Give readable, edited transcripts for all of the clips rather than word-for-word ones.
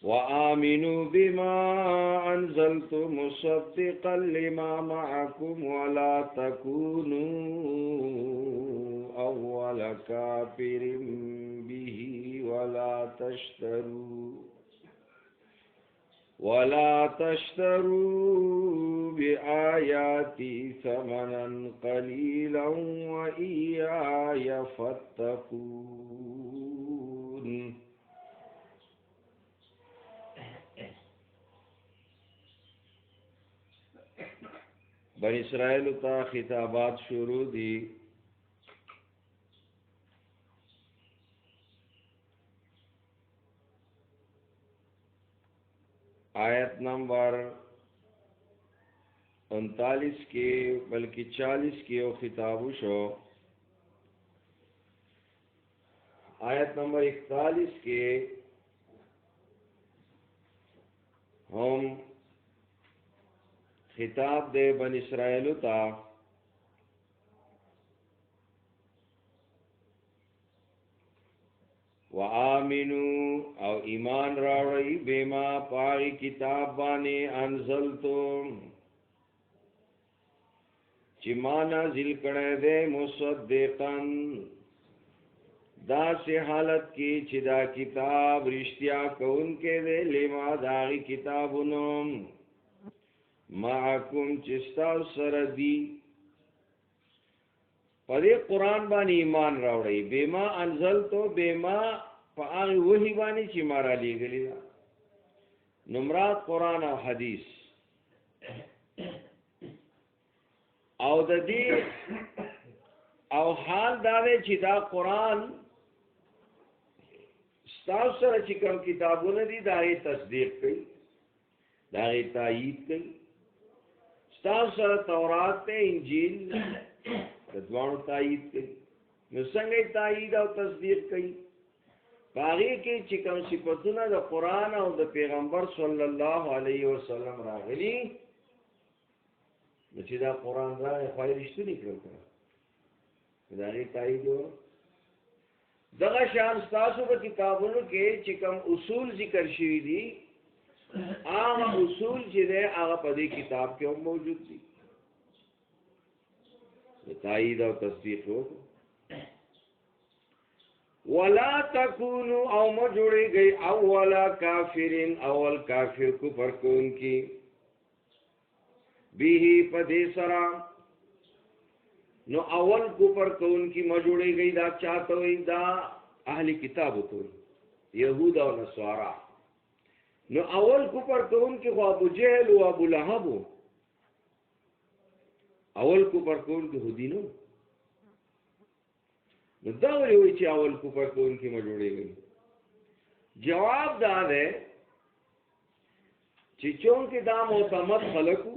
وآمنوا بما أنزلت مصدقا لما معكم ولا تكونوا أول كافر به ولا تشتروا بآياتي ثمنا قليلا وإياي فاتقون. بنی اسرائیل تا خطابات شروع دی. آیت نمبر 39 کے بلکہ 40 کے او خطابو شو. آیت نمبر 41 کے ہم خطاب دے بنی اسرائیل تا وآمنوا او ایمان راوڑی بیما پاگی کتاب بانے انزلتم چی ما نازل کڑے دے مصدقاً دا سے حالت کی چی دا کتاب رشتیا کون کے دے لما داغی کتابنم معکم چستا سردی پدے قرآن بانی ایمان راوڑی بیما انزل تو بیما پا آغی وحی بانی چی مارا لی گلی دا نمرات قرآن او حدیث او دا دی او حال دارے چی دا قرآن ستاو سر چی کم کتابون دی داغی تصدیق کئی داغی تائید کئی ستاو سر تورات تے انجیل دوانو تائید کئی نسنگی تائید او تصدیق کئی باغی کی چکم صفتنا دا قرآن او دا پیغمبر صلی اللہ علیہ وسلم راغلی نچی دا قرآن راغی خواهی رشتو نکلو کرا داغی تائید ہو دغا شان ستاسو با کتابونو کے چکم اصول ذکر شوی دی آغا اصول چی دے آغا پدی کتاب کے ہم موجود دی تائید او تصدیق ہو. ولا تکونو او مجوڑی گئی اولا کافرین اول کافر کفر کون کی بیہی پدی سرا نو اول کفر کون کی مجوڑی گئی دا چاہتوئی دا اہلی کتابو تو یہود و نصارا نو اول کفر کون کی خو ابو جہل و ابو لہبو اول کفر کون کی خودی نو داوری ہوئی چی اول کفر کون کی مجوڑی گئی. جواب دا دے چی چونکہ دا معتمد خلقو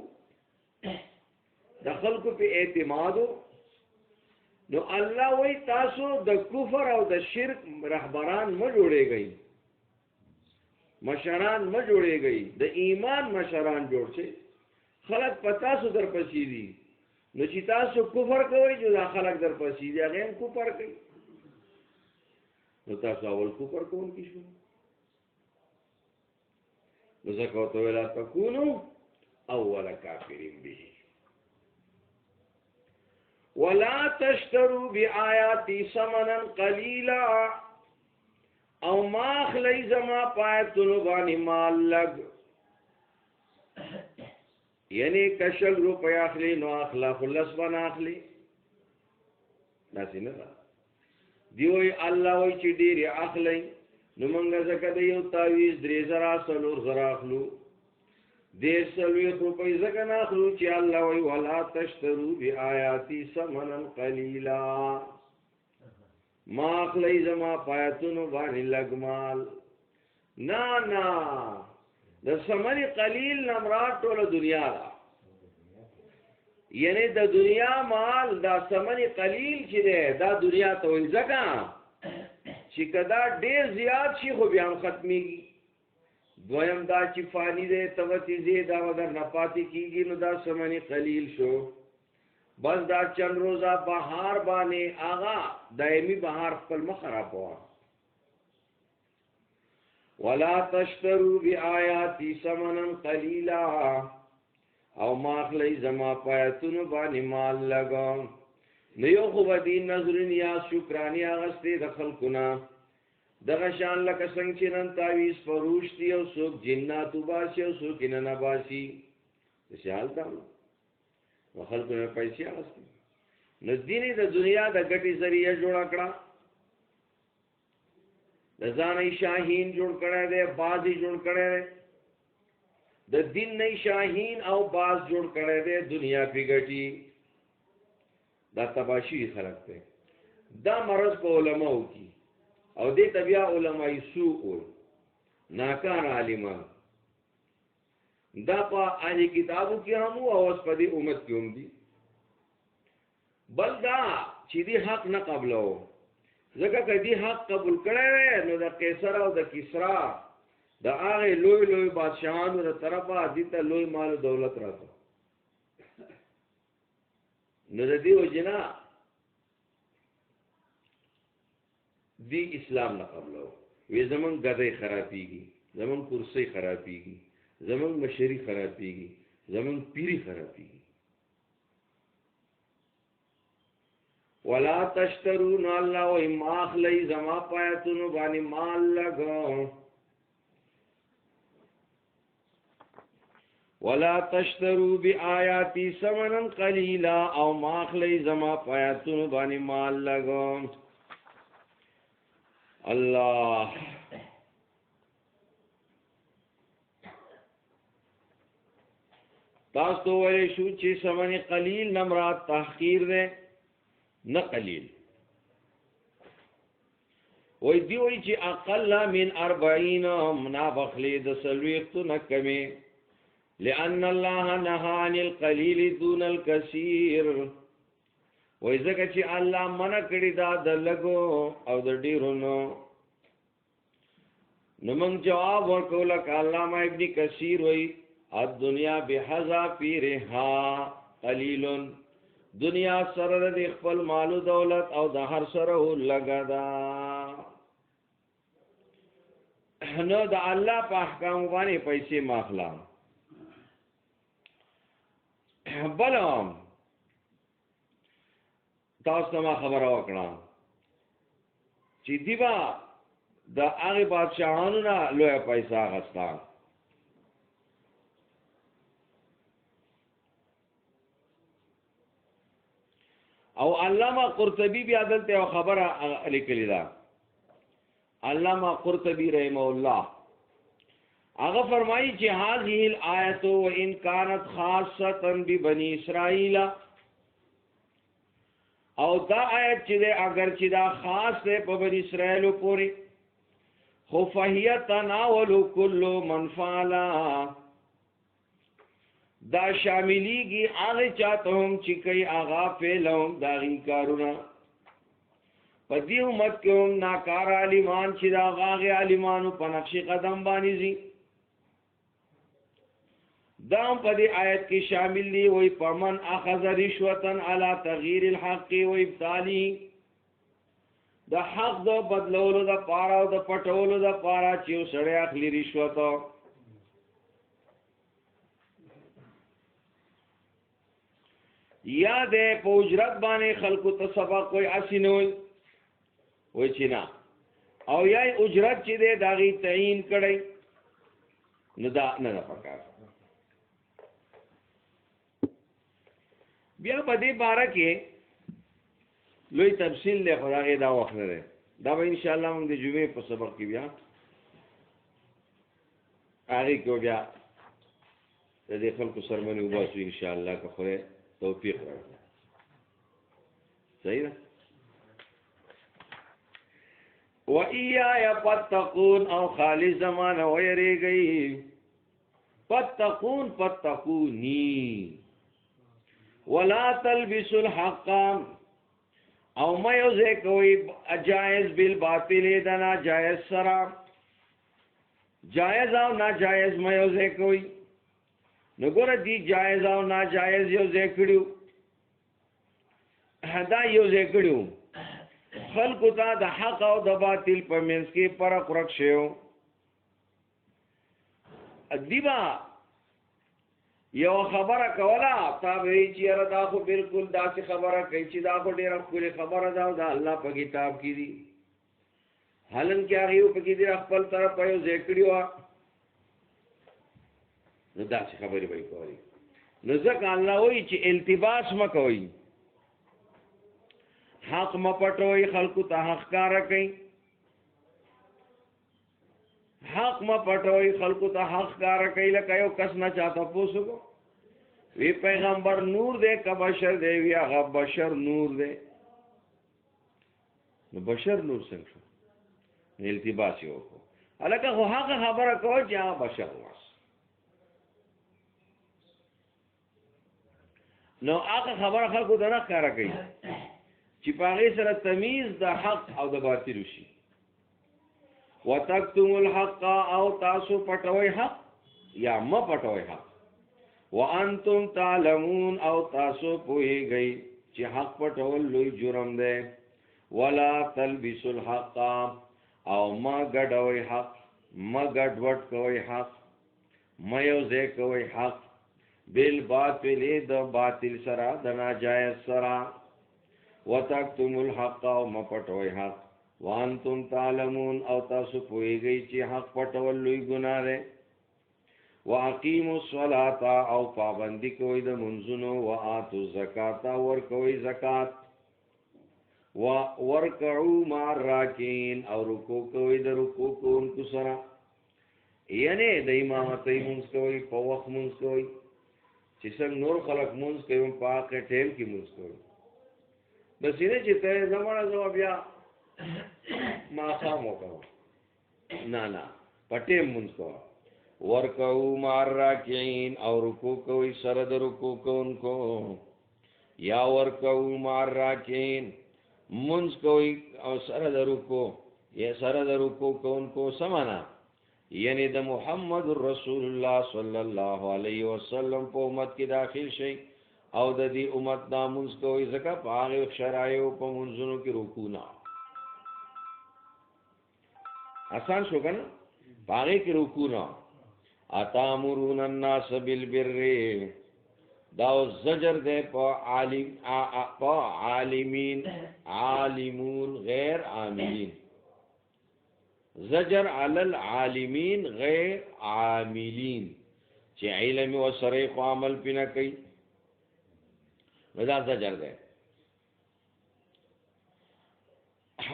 دا خلقو پہ اعتمادو نو اللہ وی تاسو دا کفر او دا شرک رہبران مجوڑے گئی مشران مجوڑے گئی دا ایمان مشران جوڑ سے خلق پتاسو در پسیدی نو چی تاسو کفر کوئی جو دا خلق در پسیدی اگیم کفر کوئی نو تاسو اول کفر کون کی شو نو زکوتو ویلا تکونو اول کافرین بھی. ولا تشترو بی آیاتی سمنا قلیلا او ماخ لی زما پایتنو بانی مال لگ یعنی کشل روپی اخلی نو اخلا خلص بنا اخلی ناسی ندا دیوئی اللہ وی چی دیری اخلی نو منگا زکا دیو تاویز دری زرا سلور زرا اخلو دیر سلوی روپی زکا ناخلو چی اللہ وی ولا تشترو بی آیاتی سمنا قلیلا ما اخلی زما پایتنو بانی لگمال نا دا سمنی قلیل نمرات طول دنیا دا یعنی دا دنیا مال دا سمنی قلیل چی دے دا دنیا توی زکا چی کدا دیر زیاد چی خو بیام ختمی گی دویم دا چی فانی دے توتی زیدہ وگر نپاتی کی گی نو دا سمنی قلیل شو بس دا چند روزہ بہار بانے آغا دائمی بہار پل مخراب ہوا. ولا تشتروا بآیاتی ثمنا قلیلا او ماخلی زما پایتونو باندې مال لگا نیو خو بدی نظرین یا شکرانی آغستی دخل کنا دغه شان لکه څنګه چې نن تعویذ فروش دی او څوک جناتو باسي او څوک نه باسي شال تا نو خلکو نه پیسې اغستې نو دیني د دنیا د ګټي ذریعہ جوړ کړه د ځانې شاهین جوړ کړه دې بازي جوړ کړه د دین نه شاهین او باز جوړ کړه دې دنیا پی ګټي دا تباشی خلق ته دا مرض په علماء کې او دې تبیا علماء سوء ناکار عالمان دا په اهل کتابو کې هم او اوس په دې امت کې هم دي بل دا چې دې حق نه قبلو ځکه کدی حق قبول کړي نو د قیصر او د کسرا د هغه لوی لوی بادشاہانو تر طرفه دې ته لوی مال دولت راځي نو د دې وجنا دی اسلام نه قبلو وی زمون غدای خرابېږي زمون کرسی خرابېږي زمون مشری خرابېږي زمون پیری خرابېږي ولا تشترون الله و ماخلی زما پایتونو باندې مال لگاو ولا تشتروا بآیاتی ثمنا قلیلا او ماخلی زما پایتونو باندې مال لگاو الله تاسو ویل شو چې ثمن قلیل نمرات تحقیر ده نه قلیل وای دی وای چې اقل من 40 منافخلی د سلويختو نه کمی لأن الله نهى عن القليل دون الكثير وای ځکه چې الله منع کړی دا د لګو او د ډیرو نو موږ جواب ورکول ک علامه ابن کثیر وای الدنيا بحذافيرها قليل دنیا سره د خپل مال او دولت او د هر سره لګا دا نو د الله په احکام باندې پیسې ماخلا بلم تاسو ما خبره وکړه چې دیبا د هغه بادشاہانو نه لوی پیسې غستا او علامہ قرطبی بیا دلته او خبره لیکلی دا علامہ قرطبی رحم الله هغه فرمایي چې هذه الآیت وان كانت خاصه ببني اسرائیل او دا آیت چې اگر چې دا خاص ده په بني اسرائیل پورې خو فهي تناول كل من فعل دا شاملیږي هغه چاته هم چې کوي هغه فعلهم داغي کارونه په دې امت کې هم ناکار عالمان چې دا هغه عالمانو په نقش قدم باندې زی دا په دې آیت کې شامل دي وای پمن اخذ رشوتن علی تغییر الحق و ابطالی د حق د بدلولو د پاره او د پټولو د پاره چې سړی اخلي رشوت یا دې په اجرت باندې خلکو ته سبق کوئی اسینوي وای چې نه او یا اجرت چې دې داغي تعین کړي نو دا نه پکار بیا په دې باره کې لوی تفصیل له خدای دا وخت نه دا به ان شاء الله موږ د جمعې په سبق کې بیا هغه کو بیا د دې خلکو سرمنې وباسو ان شاء الله که خو توفیق راکړي صحیح ده و ایا پتقون او خالص زمانه ويریږي پتقون پتقونی ولا تلبسوا الحق او ما یوزه کوئی جائز بالباطل دنا جائز سرا جائز او ناجائز ما یوزه کوئی نګور دی جائز او ناجائز یوزه کړو هدا یوزه کړو خلق ته د حق او د باطل په منځ کې فرق ورکشو ادیبا یو خبره کوله تا به چې دا خو بالکل داسې خبره کوي چې دا خو ډېره ښکلې خبره ده او د الله په کتاب کې دي حالانکې هغې په کې دې خپل طرف په یو ځای کړي وه نو داسې خبرې به یې کولې نو ځکه الله وایي چې التباس مه کوئ حق مه پټوئ خلکو ته حق ښکاره کوئ حق ما پټوي خلکو ته حق کار کوي لکه یو کس نه چاته پوسو وی پیغمبر نور دے کا بشر دے وی هغه بشر نور دے نو بشر نور څنګه شو التباس یو کو الکه هو هغه خبره کوي چې هغه بشر واس نو هغه خبره خلکو ته نه کار کوي چې په هغه سره تمیز د حق او د باطل شي وتكتم الحق او تاسو پټوي حق یا م پټوي حق وانتم تعلمون او تاسو پوهیږئ چې حق پټول لوی جرم دی ولا تلبسوا الحق او ما ګډوي حق ما ګډوډ کوي حق ما یو ځای کوي حق بالباطل د باطل سره د ناجایز سره وتكتم الحق او ما پټوي حق وانتم تعلمون او تاسو پوهیږئ چې حق پټول لوی ګناه دی واقیموا الصلاة او پابندی کوئ د منځونو وآتوا الزکاة ورکوئ زکات ورکعوا مع الراکعین او رکوع کوئ د رکوع کوونکو سره یعنی د امامتۍ مونځ کوئ په وخت مونځ کوئ چې څنګه نور خلک مونځ کوي په هغه ټیم کې مونځ کوئ بس یې چې ته زمانه زما بیا ماښام وکړه نه پټې مونځ کوه ورکو مع الراکعین او رکوع کوئ سره د رکوع کوونکو یا ورکو مع الراکعین مونځ کوئ او سره د رکوع یا سره د رکوع کوونکو سمانا یعنی د محمد رسول الله صلی الله علیه وسلم په امت کې داخل شي او د دې امت دا مونځ کوئ ځکه په هغه شرایعو په مونځونو کې رکوع نه آسان شو کنه باغې کې رکوع نه اتامرون الناس بالبر دا زجر دے پا عالمین عالمون غیر عاملین زجر علی العالمین غیر عاملین چی علم و سریق و عمل پی نہ کئی دا زجر دے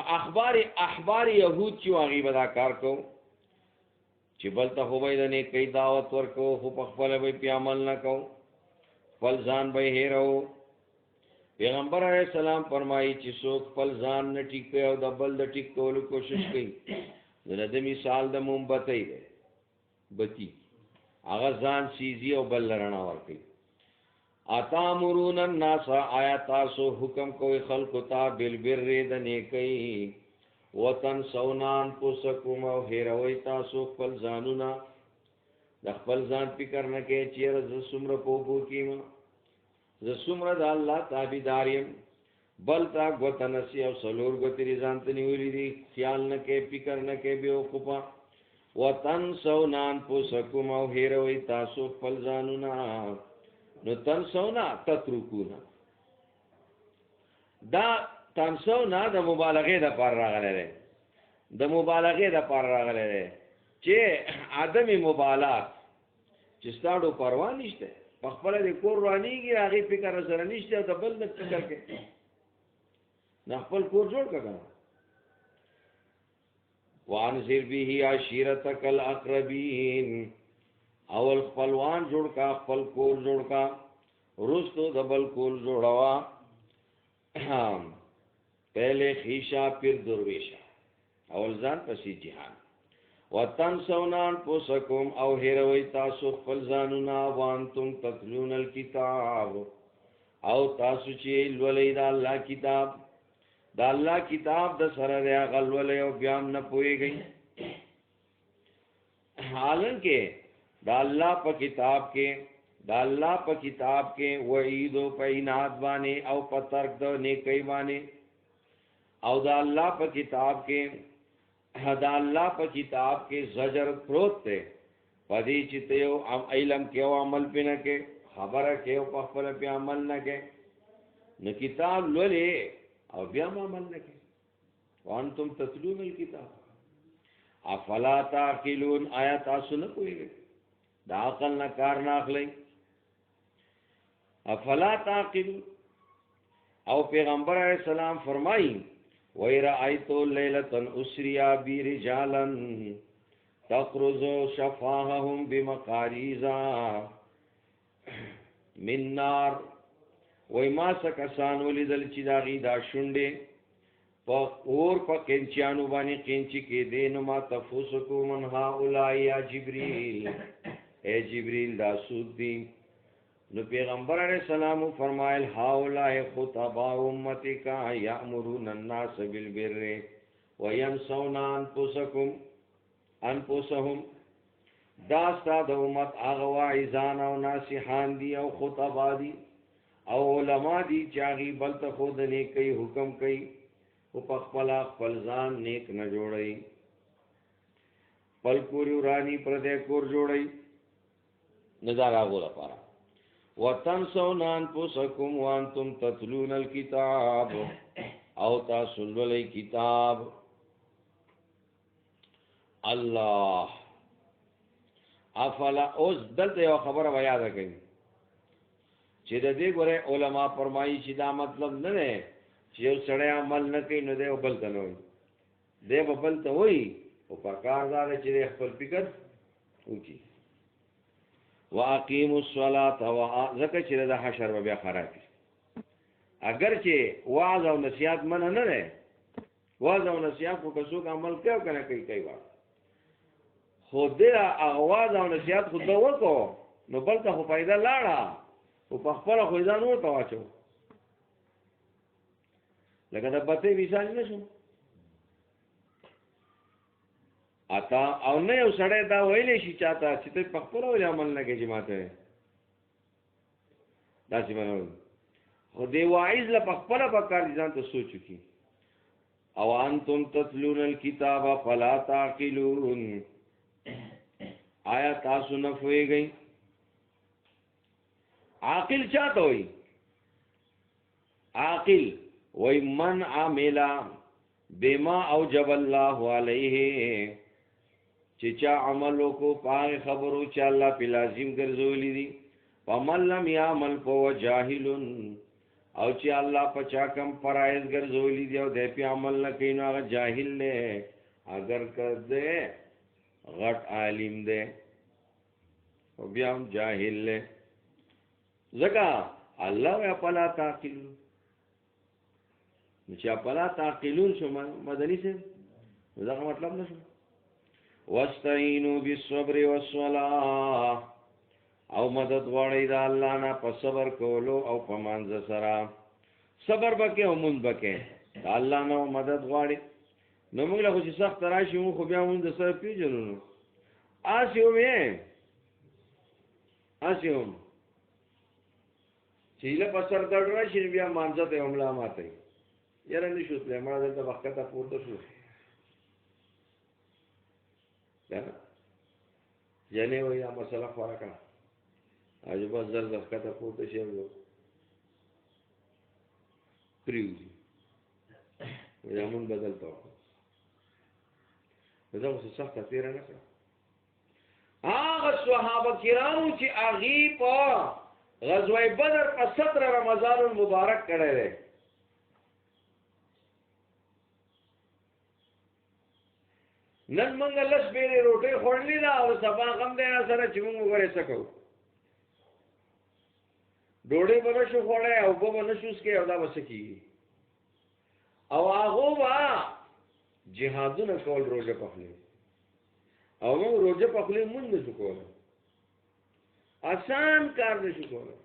اخبار یهود چی واغی بدا کار کو چې بل ته خو به د نیکۍ دعوت ورکو خو په خپله به پې عمل نه کوو خپل ځان به یې هېروو پیغمبر علیه السلام فرمایي چې څوک خپل ځان نه ټیک کوي او د بل د ټیک کولو کوشش کوي نو د ده مثال د موم بتی دی بتی هغه ځان سیزي او بل له رڼا ورکوي اتامرون الناس آیا تاسو حکم کوئ خلکو ته بالبر د نیکۍ وتنسون انفسکم او هیروئ تاسو خپل ځانونه د خپل ځان فکر نه کوئ چېرې زه څومره په اوبو کې یم زه څومره د الله تابعدار یم بل ته ګوته نسي او څلور ګوتې دې ځان ته نیولي دي خیال نه کوئ فکر نه کوئ بېوقوفه وتنسون انفسکم او هیروئ تاسو خپل ځانونه نو تنسون تترکون دا تنسو نه د مبالغې د پر راغلی دی د مبالغې د پر راغلی دی چې عدم مبالغه چې ستاړو پروا نشته په خپله د کور روانېږي هغې فکر سره نشته او د بل نه فکر کوي نه خپل کور جوړ کړه که نه وانذر به عشیرتک الاقربین اول خپلوان جوړ کا خپل کور جوړ کا وروستو د بل کور جوړوه پہلے خیشہ پھر درویشہ اول ځان پسې جهان وتنسون انفسکم او هیروئ تاسو خپل ځانونه وانتم تتلون الکتاب او تاسو چې لولئ د الله کتاب د الله کتاب د سره د هغه لولئ او بیا هم نه پوهېږئ حالانکې د الله په کتاب کې وعید او په عناد باندې او په ترک د نیکۍ باندې او دا اللہ پا کتاب کے زجر پروت تے پدې چې ته یو علم کې او عمل پې نه کې خبره کې او په خپله پې عمل نه کې نو کتاب لولې او بیا هم عمل نه کې وانتم تتلون الکتاب افلا تعقلون آیا تاسو نه پوهېږئ د عقل نه کار نه اخلئ افلا تعقلون او پیغمبر علیہ السلام فرمائی وَإِرَأَيْتُ لَيْلَةً أُسْرِيَ بِي رِجَالًا تَخْرُجُ شَفَاهَهُمْ بِمَقَارِيزَ مِن نَّارٍ وای ما سکسان ولیدل چې د هغې دا شونډې په اور په قینچیانو باندې قینچي کېدې نو ما تفوس کو من هؤلاء یا جبریل اے جبریل دا څوک دي نو پیغمبر علیہ السلام فرمایل هؤلاء خطباء امتک یأمرون الناس بالبر وینسون انفسهم دا ستا د امت هغه واعظان او ناصحان دي او خطبا دي او علما دي چې هغې بل ته خو د نیکۍ حکم کوي خو په خپله خپل ځان نیک نه جوړوي خپل کور وراني پردی کور جوړوي نه دا د هغو لپاره وتنسون انفسکم وانتم تتلون الکتاب او تاسو لولئ کتاب الله افلا اوس دلته یو خبره به یاده کوي چې د دې ګوره علما فرمایي چې دا مطلب نه دی چې یو سړی عمل نه کوي نو دی بل ته نه وایي دی به بل ته وایي خو پکار دا دی چې دی خپل فکر وکړي واقیموا الصلاة ځکه چې د حشر به بیا خراب شي اگر چې وعظ او نصیحت منع نه دی وعظ او نصیحت خو که څوک عمل کوي او که نه کوي کوي خو دې هغه وعظ او نصیحت خو ده وکړو نو بل ته خو فایده لاړه خو په خپله خو یې ځان ورته واچو لکه د بتۍ مثال نه شو اتا او نه یو سړی دا ویلی شي چاته چې ته په خپله ولې عمل نه کوې چې ما ته داسې به نه وایي خو دې واعظ له په خپله به کار ځان ته سوچ وکړي او انتم تتلون الکتاب فلا تعقلون آیا تاسو نه پوهېږئ عاقل چاته وایي عاقل وای من عمل بما اوجب الله علیه چې چا عمل وکړو په هغې خبرو چې الله پې لازم ګرځولي دي ومن لم یعمل فهو جاهل او چې الله په چا کم فرایض ګرځولي دي او دی پې عمل نه کوي نو هغه جاهل دی اگر که دی غټ عالم دی او بیا هم جاهل دی ځکه الله وی افلا تعقلون نو چې افلا تعقلون شو مدني صاحب نو دغه مطلب نه شو واستعینوا بالصبر والصلاة او مدد غواړئ د الله نه په صبر کولو او په مانځه سره صبر به کوې او مونځ به کوې د الله نه مدد غواړې نو موږ له خو چې سخت راشي مونږ خو بیا مونږ د سره پېژنو نو هسې هم یې هسې هم چې هیله په سر درد راشي نو بیا مانځه ته یې ملا ماتوي یاره نه شو تللی مړه دلته به ښکته پورته شو جنې وایي دا مسله خواره کړه اجو بس زر د ښکته پورته شي او پرېوځي وایي امون به دلته وکړو نو دغسې سخته تېره نه کړه هغه صحابه کرامو چې هغې په غزوه بدر په 17 رمضان المبارک کړی دی نن موږ لس بیرې روټۍ خوړلې ده او سبا غم دی را سره چې موږ وګورې څه کوو ډوډۍ به نه شو خوړی او اوبه به نه شو څکې او دا به څه کېږي او هغو به جهادونه کول روژه پخلی او موږ روژه پخلی مونږ نه شو کولی آسان کار نه شو کولی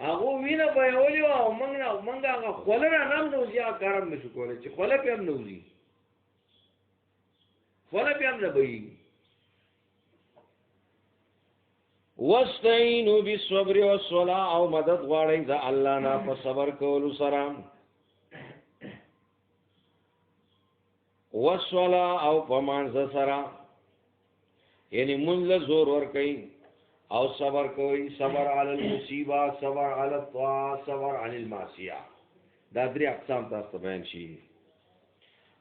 هغو وینه بهولې وه او موږ هغه خوله رانه هم نه وځي هغه کار هم نه شو کولی چې خوله پې هم نه وځي خوله پې هم نه بهېږي واستعینوا بالصبر والصلاة او مدد غواړئ د الله نه په صبر کولو سره والصلاة او په مانځه سره یعنی منځ زور ور کوي او صبر کوي، صبر علی المصیبه، صبر علی الطاعه، صبر عن المعصیه. دا درې اقسام تاسو بیان شي.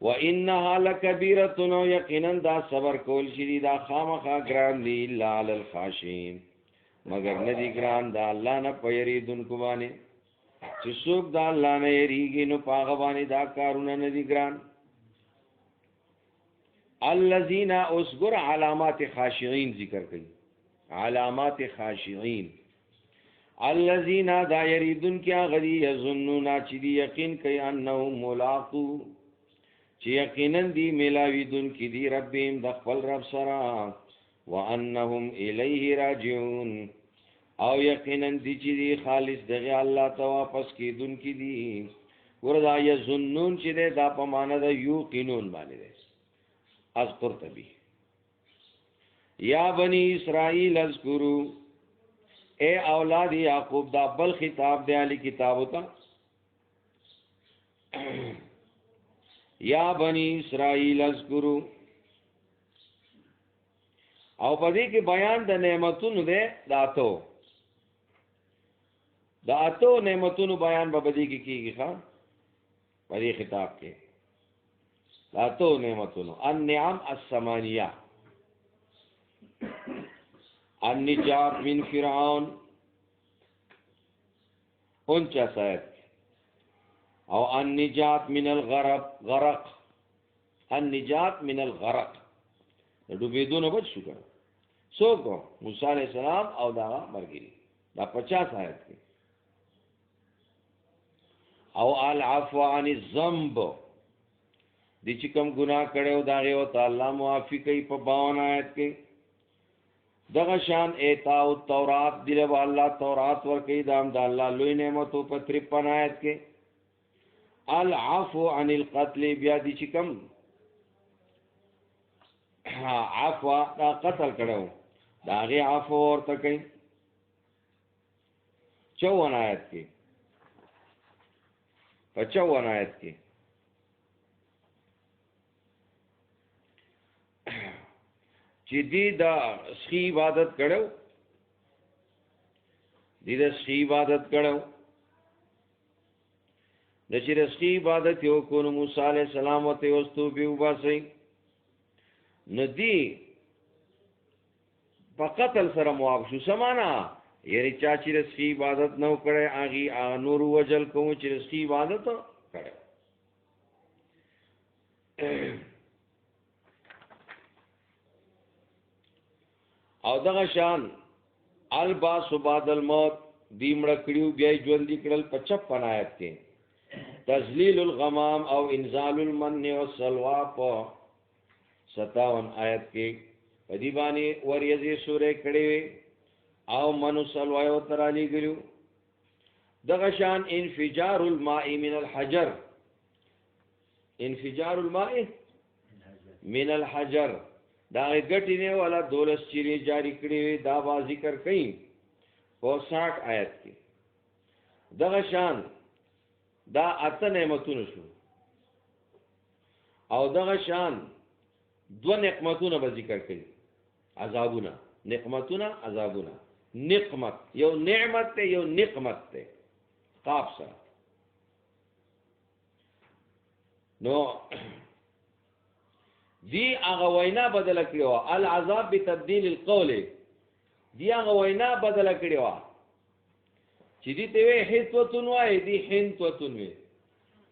وانها لکبیره، یقینا دا صبر کول شي دا خامخا ګران دی، الا علی الخاشعين، مگر ندی ګران دا الله نه پیریدونکو باندې. چې څوک دا الله نه یریږي نو پاغه باندې دا کارونه ندی ګران. الذين اصغر علامات خاشعين ذکر کړي، علامات خاشعين. الذين دا یریدون کیا غدی یظنون چې دی یقین کوي انهم ملاقو، چې یقینا دی ملاویدون کی دی ربهم د خپل رب سره، وانهم الیه راجعون، او یقینا دی چې دی خالص دغه الله ته واپس کیدون کی دی. وردا یظنون چې دا په معنا د یوقینون باندې ده. از قرطبی یا بنی اسرائیل اذکروا، اے اولاد یعقوب، دا بل خطاب دی علی کتاب ہوتا. یا بنی اسرائیل اذکروا، او پدې کې بیان د نعمتونو دی، د اتو نعمتونو بیان په دې کې کیږي ښا پدې خطاب کې. اتو نعمتونو النعم الثمانیہ، النجات من فرعون 49 آیت، او النجات من الغرق، النجات من الغرق ډوبېدو نه بچ شو کنه څوک؟ موسی علیہ السلام او دا مرګري، دا 50 آیت کې. او العفو عن الذنب، دي چې کوم ګناه کړو دا غو تعالی معافي کوي په 52 آیت کې. دغه شان ایتاء التورات دی له الله تورات ور کوي دام د الله لوی نعمتو په 53 آیت کې. العفو عن القتل، بیا دي چې کوم عفو دا قتل کړو دا غي عفو ورته کوي 54 آیت کې. په 54 آیت کې چې دی دا سخی عبادت کړو، دی دا سخی عبادت کړو، د چې سخی عبادت یو کو نو موسی علیہ السلام ته واستو به وباسي ندی په قتل سره موافق شو. سمانا یعنی چا چې سخی عبادت نو کړي اغي نور وجل کوم چې سخی عبادت کړي. او دغه شان الباس بعد الموت دی مړ کړیو بیا ژوند کړل 55 آیت کې. تذلیل الغمام او انزال المن والسلوى په 57 آیت کې. پدی باندې وریځي سورې کړي او منو سلوى او ترالی ګلو. دغه شان انفجار الماء من الحجر، انفجار الماء من الحجر دا غټی نه والا 12 چیرې جاری کړي دا با ذکر کړي په 60 آیت کې. دغه شان دا اته نعمتونه شو، او دغه شان دو نعمتونه به ذکر کړي، عذابونه، نعمتونه، عذابونه. نعمت یو نعمت ته یو نعمت ته قاف سره. نو دی هغه وینا بدل کړو، العذاب بتبديل القول، دی هغه وینا بدل کړو چې دې ته وې حتوتون وای دی حنتوتون وې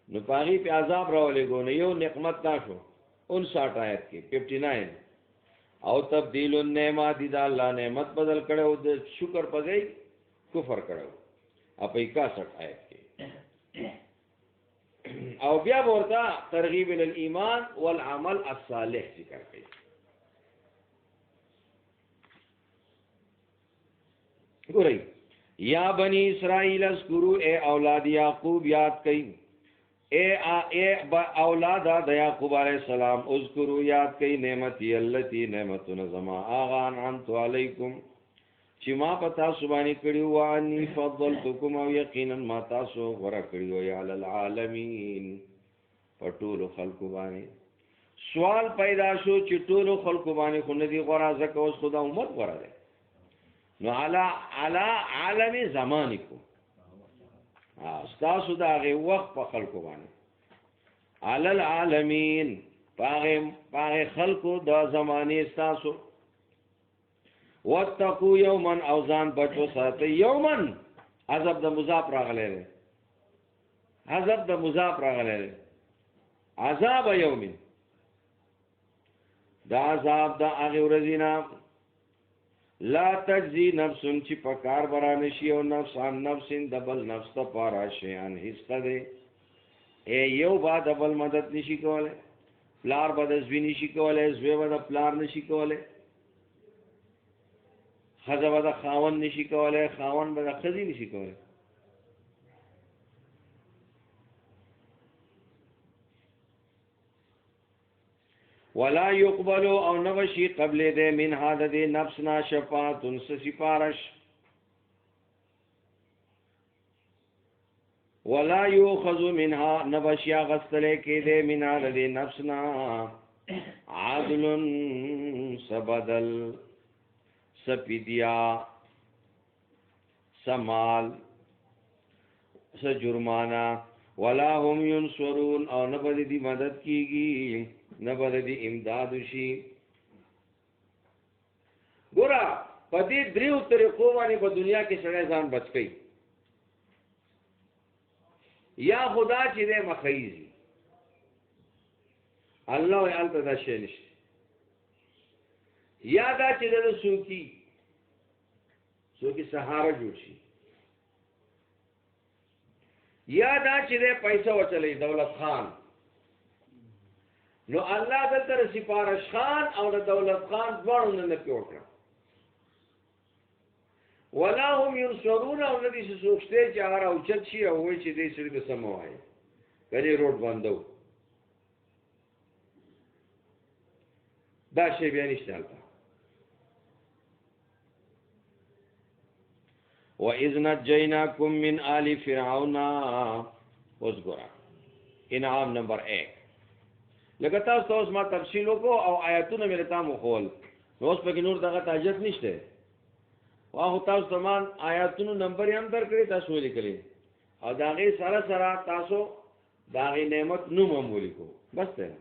نو پاغي په عذاب راولې ګو نه. یو نعمت دا شو 59 آیت کې 59. او تبديل النعمت دی دا الله نعمت بدل کړو د شکر پځای کفر کړو اپ 61 آیت کې. او بیا ورته ترغیب ال ایمان والعمل الصالح ذکر کړي. ګورئ یا بنی اسرائیل اذکروا، اے اولاد یعقوب یاد کړئ، اے اولاد د یعقوب علیہ السلام اذکروا یاد کړئ نعمتي التي نعمتنا زما اغا انعمت علیکم چې ما پتا سبحانه کړیو، وانی فضلتکم او یقینا ما تاسو غره کړیو علی العالمین پټول خلق باندې. سوال پیدا شو چې ټولو خلکو باندې خو نه دي غوره ځکه اوس خو دا امت غوره دی نو علا عالم زمانکو ستاسو د هغې وخت په خلکو باندې علی العالمین پاغه خلکو د زمانه ستاسو واتقوا یوما او ځان بچو ساتي یوما عذاب د مضاف راغلی دی عذاب د مضاف راغلی دی عذاب یوم دا عذاب د هغې ورځې نه لا تجزي نفس چې په کار برانه شي او نفس عن نفس د بل نفس دپاره شیئا هېڅ ته دی یو با د بل مدد نشي کولی پلار به د زوی نشي کولی زوی به د پلار نشي کولی ښځه به د خاوند نشي کولی خاوند به د ښځې نشي کولی ولا يقبل او نوشي قبل دې من هذا دې نفسنا شفاعت سفارش ولا يؤخذ منها نبشیا غسل کې دې من هذا دې نفسنا عادل سبدل سپیدیا سمال سجرمانا ولا هم ينصرون او نبد دې مدد کیږي نبد دی امداد شي ګوره په دې دریو طریقو باندې په دنیا کې سړی ځان بچ کوي یا خدا چې دې مخیزي الله یې الته دا شی نشته یا دا چې د سوکی سهارا جوړ شي یا دا چې دې پیسې وچلې دولت خان نو الله دلته سپارش خان او د دولت خان دواړو نه پیوټه ولا هم ينصرون او ندي سوچته چې هغه اوچت شي او وایي چې دې سړي به سموای کله روډ بندو دا شی بیا نشته البته وَإِذْ نَجَّيْنَاكُمْ مِنْ آلِ فِرْعَوْنَ وَاذْكُرُوا انعام نمبر 1 لکه تاسو اوس ما تفصیل وکړو او آیاتونه مې راته مخول نو اوس پکې نور دغه تاجت نشته واهو تاسو تمام آیاتونو نمبر یې هم درکړي تاسو ولیکلي او دا غي سره سره تاسو دا غي نعمت نوم هم ولیکو بس ته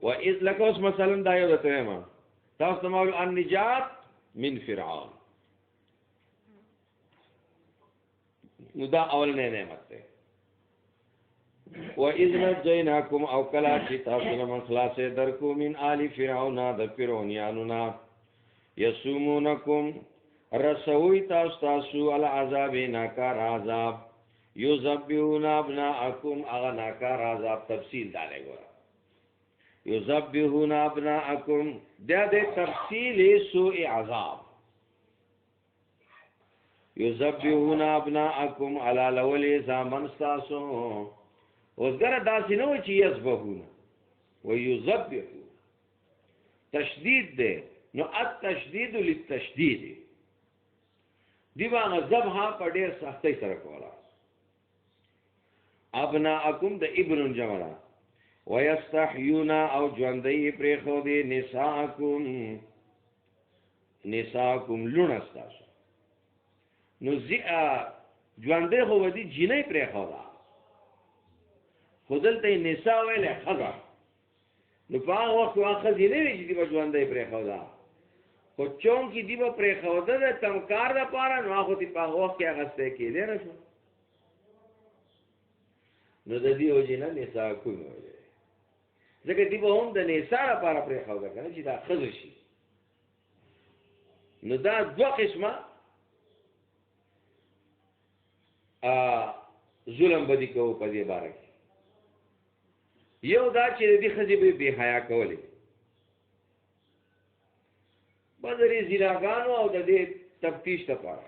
وَإِذْ لکه اوس مثلا دا یو دته ما تاسو تمام النجات من فرعون نو دا اول نعمت ده وَإِذْ نَجَّيْنَاكُمْ او کلا چې تاسو له خلاصې درکو من آل فرعون د فرعونانو نه یسومونکم رسوي تاسو العذاب ناکار عذاب یذبحون ابناءکم اغه ناکار عذاب تفصیل دالې ګور یذبحون ابناءکم د تفصیل سوء عذاب یذبحون ابناءکم علی الاول زامن تاسو وزګره داسې نه و چې یذبحون ويذبحون تشدید ده نو التشدید للتشدید دی باندې ذبح په ډېر سختۍ سره کولا ابناءکم د ابن جمع ويستحيون او ژوندۍ پرې خو دي نساءکم لونستاسو نو ژوندۍ خو ودی جنې پرې خو دا خودلته نساء ویله خزا نو په هغه وخت واخه دي نه وی چې دی ژوندۍ پرې خو دا خو چون کې دی پرې خو دا د تمکار د پاره نو هغه په هغه وخت کې هغه څه کې دی راشو نو د دې وجنه نساء کوم ځکه دی به هم د نساء لپاره پرې خو دا کنه چې دا خزو شي نو دا دوه قسمه ظلم بدی کو په دې باره کې یو دا چې دې خزي به بے حیا کولې بدري زیراګانو او د دې تفتیش لپاره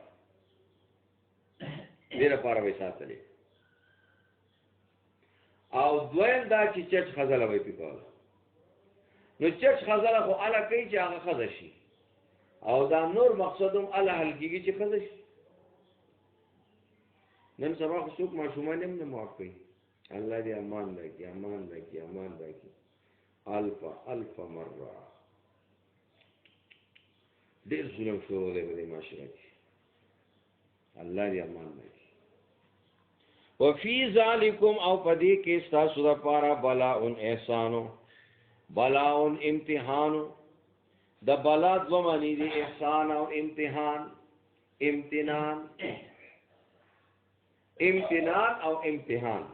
دې لپاره وې ساتلې او دویم دا چې چچ خزله وې پیکول نو چچ خزله خو اله کوي چې هغه خزه شي او دا نور مقصدوم اله حل کیږي چې خزه شي نن سبا خو څوک ماشومان هم نه معاف کوي الله دې امان راکړي، امان راکړي، امان راکړي. الف مره ډېر ظلم شروع دی په دې معاشره کې. الله دې امان راکړي. وفي ذلکم او پدې کې ستاسو لپاره بلاء احسانو، بلاء امتحانو. د بلا دو معنی دي، احسان او امتحان. امتنان، امتنان او امتحان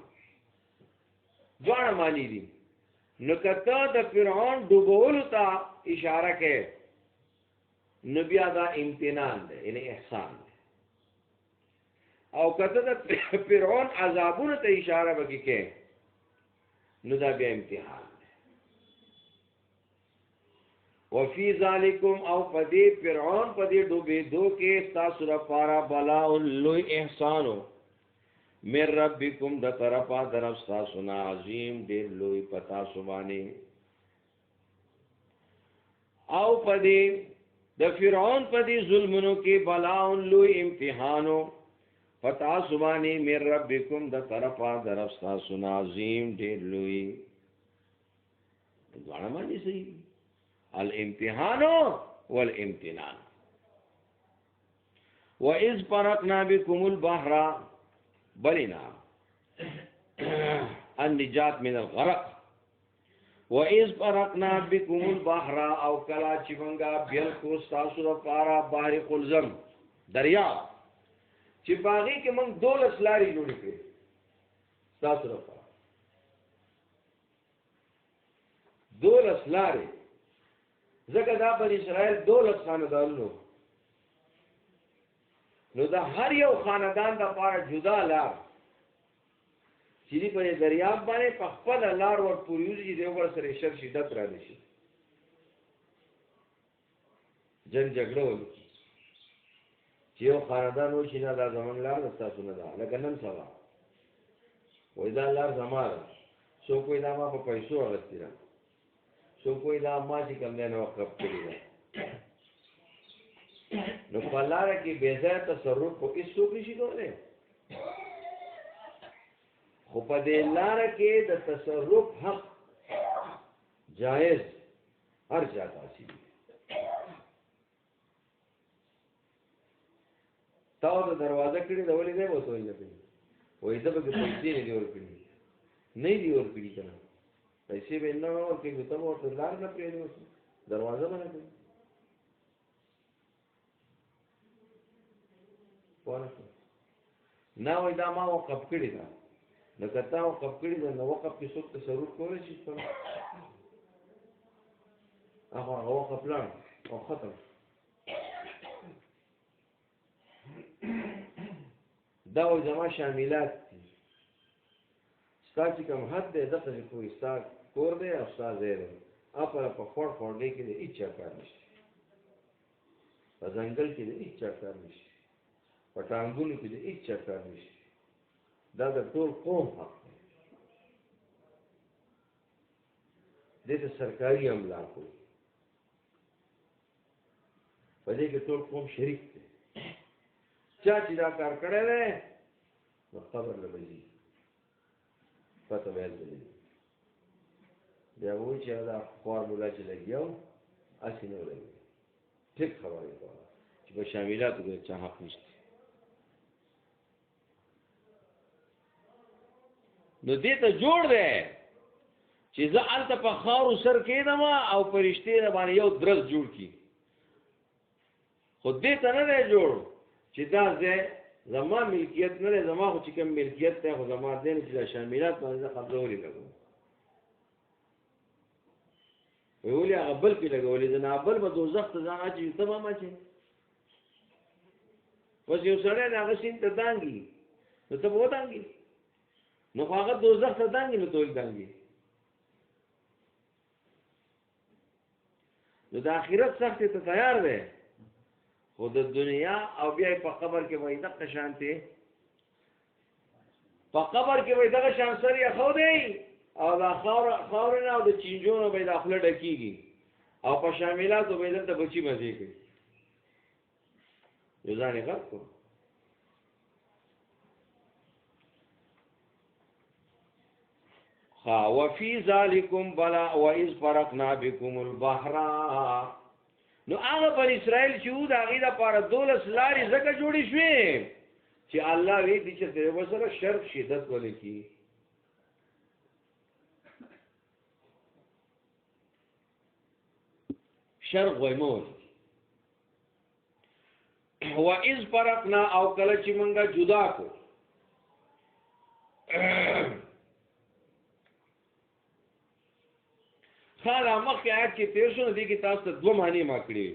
دواړه معنی دي. نو کته د فرعون ډوبولو ته اشاره کوي، نو بیا دا امتنان دی، یعنی احسان دی. او کته د فرعون عذابونو ته اشاره وکړي کې، نو دا بیا امتحان دی. وفي ذالکم او پدې فرعون پدې ډوبې دو کې تاسو لپاره بلاء لوی احسانو من ربکم د طرفا درف تاسو نه عظیم ډېر لوی پتا سبانه. او پدې د فرعون پدې ظلمونو کې بلاء لوی امتحانو پتا سبانه من ربکم د طرفا درف تاسو نه عظیم ډېر لوی. ځوانه باندې صحیح الامتحان والامتنان. وَإِذْ فَرَقْنَا بِكُمُ الْبَحْرَ بَلِنَا النجات من الغرق. وَإِذْ فَرَقْنَا بِكُمُ الْبَحْرَ او کلا چې موږ بیل کو تاسو لپاره بحر قلزم دریا، چې باغی کې موږ 12 لارې جوړې کړې تاسو لپاره. 12 لارې ځکه دا بني اسرائیل 12 خاندانونو، نو دا هر یو خاندان د لپاره جدا لار چې دی په دریاب باندې په خپل لار ور پوریږي، دی ور سره شر شدت را نشي جنگ جګړه وکړي. چې یو خاندان و چې نه دا زمون لار د تاسو نه ده، لکه نن سبا وای دا لار زماره سو کوئی دا ما په پیسو اغستی را، سو کوئی دا ما چې کم دی نو وقف کړي ده. نو په لاره کې بې ځایه تصرف خو هېڅوک نشي کولی، خو په دې لاره کې د تصرف حق جایز هر چا ته حاصل. تا ورته دروازه کړې ده ولې دی ورته وایي نه کوي، وایي ده به پیسې نه دي ورکړي، نه دي ورکړي که نه پیسې به نه ورکوي، نو ته به ورته لار نه پرېږدې، دروازه به نه کوي. نه وایي دا ما وقف کړې ده، نو که تا وقف کړې ده نو وقف کې څوک تصرف کولی شي خپل، هغه وقف لاړ او ختم. دا وایي زما شاملات دي، ستا چې کوم حد دی دغه چې کوی ستا کور دی او ستا ځای دی، اپره په خوړ خوړګۍ کې د هېڅ چا کار نشته، په ځنګل کې د هېڅ چا کار نشته، په ټانګونو کې د هېڅ چا کار نشته. دا د ټول قوم حق دی، دې ته سرکاري املاک وایي، په دې کې ټول قوم شریک دی. چا چې دا کار کړی دی نو قبر له به ځي، پته به یې ځلېږي، بیا به وایي چې دا خوار ملا چې لګیا و هسې نه ولګېد. ټیک خبره یې کوله چې په شاملاتو کې چا حق نشته. نو دې ته جوړ دی چې زه هلته په خاورو سر کېږدم او فرشتې د باندې یو درز جوړ کړي، خو دې ته نه دی جوړ چې دا ځای زما ملکیت نه دی، زما خو چې کوم ملکیت دی خو زما دی نه چې دا شاملات باندې زه قبضولې لګوم. وایي ولې هغه بل کې لګولې ده، نه بل به دوزخ ته ځان اچوي، ته به هم اچوې. اوس یو سړی د هغه سیند ته دانګي نو ته به ودانګي، نو خو هغه دوزخ ته دانګي نو ته ولې دانګي. نو د آخرت سختې ته تیار دی، خو د دنیا او بیا په قبر کې وایي دغه شانتې، په قبر کې وایي دغه شان سر یې ښودی او دا خاورې نه او د چینجو نه به یې دا خوله ډکېږي او په شاملاتو به یې دلته بچي مزې کوي، یو ځان یې غرق کړو. ها وفي ذالکم بلا واذ فرقنا بكم البحر نو هغه پر اسرائیل چې و دا غي د پاره 12 لارې زکه جوړې شوې چې الله وی دي چې د وسره شرط شدت ولې کی شرق وایمو واذ فرقنا او کله چې مونږه جدا کو خاله مخکې آیت کې تیر شو دي کې تاسو ته دوه معنی ما کړی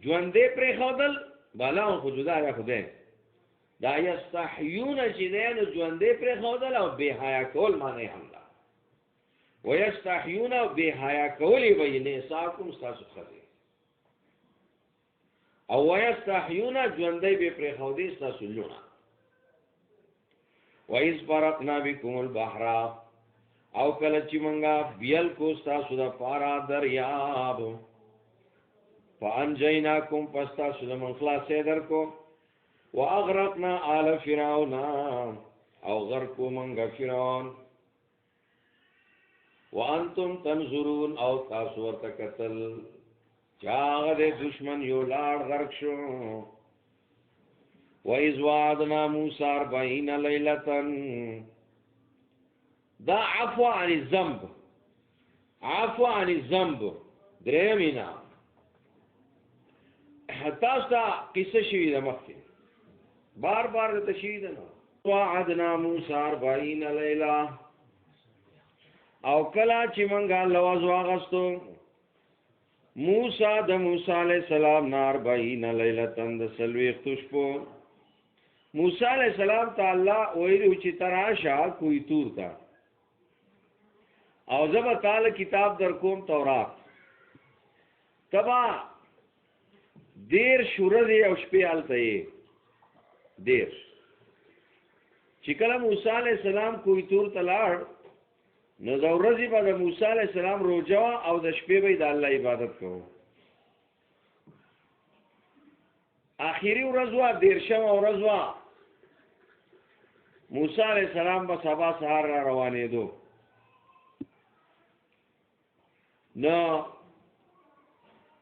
ژوندې پرې خودل بالا خو جدا یا خدای دا یستحیون چې دین ژوندې پرې خودل او به حیا کول معنی هم ده ويستحيون بحیا کولی بینه ساکم تاسو خدای او ويستحيون ژوندې به پرې خودي تاسو لونه وَإِذْ فَرَقْنَا بِكُمُ الْبَحْرَ او کله چې مونږه بیل کو تاسو د پارا دریاب فانجیناکم پستا سلم خلاصې درکو واغرقنا آل فرعون او غرقو مونږه فرعون وانتم تنظرون او تاسو ورته قتل چاغه د دشمن یو لاړ غرق شو وَإِذْ وَعَدْنَا مُوسَى 40 لَيْلَةً دا عفو عن الذنب عفو عن الذنب درېمینا تاسو ته قصه شوی ده مخکې بار بار ته شوی ده نو وعدنا موسی 40 ليله او کله چې مونږه لواز واغستو موسی د موسی علی السلام 40 ليله د سلويختو شپو موسی علی السلام ته الله ویلو چې تراشه کوی تور تا او زبا تعالی کتاب در کوم تورات تبا دیر شورد او شپې آلته دیر چې کله موسی علیہ السلام کوی تور تلاړ نو د ورځې به د موسی علیہ السلام روزه او د شپې به د الله عبادت کوو آخري ورځ وا دیرشم ورځ وا موسی علیہ السلام به سبا سهار را روانېدو نو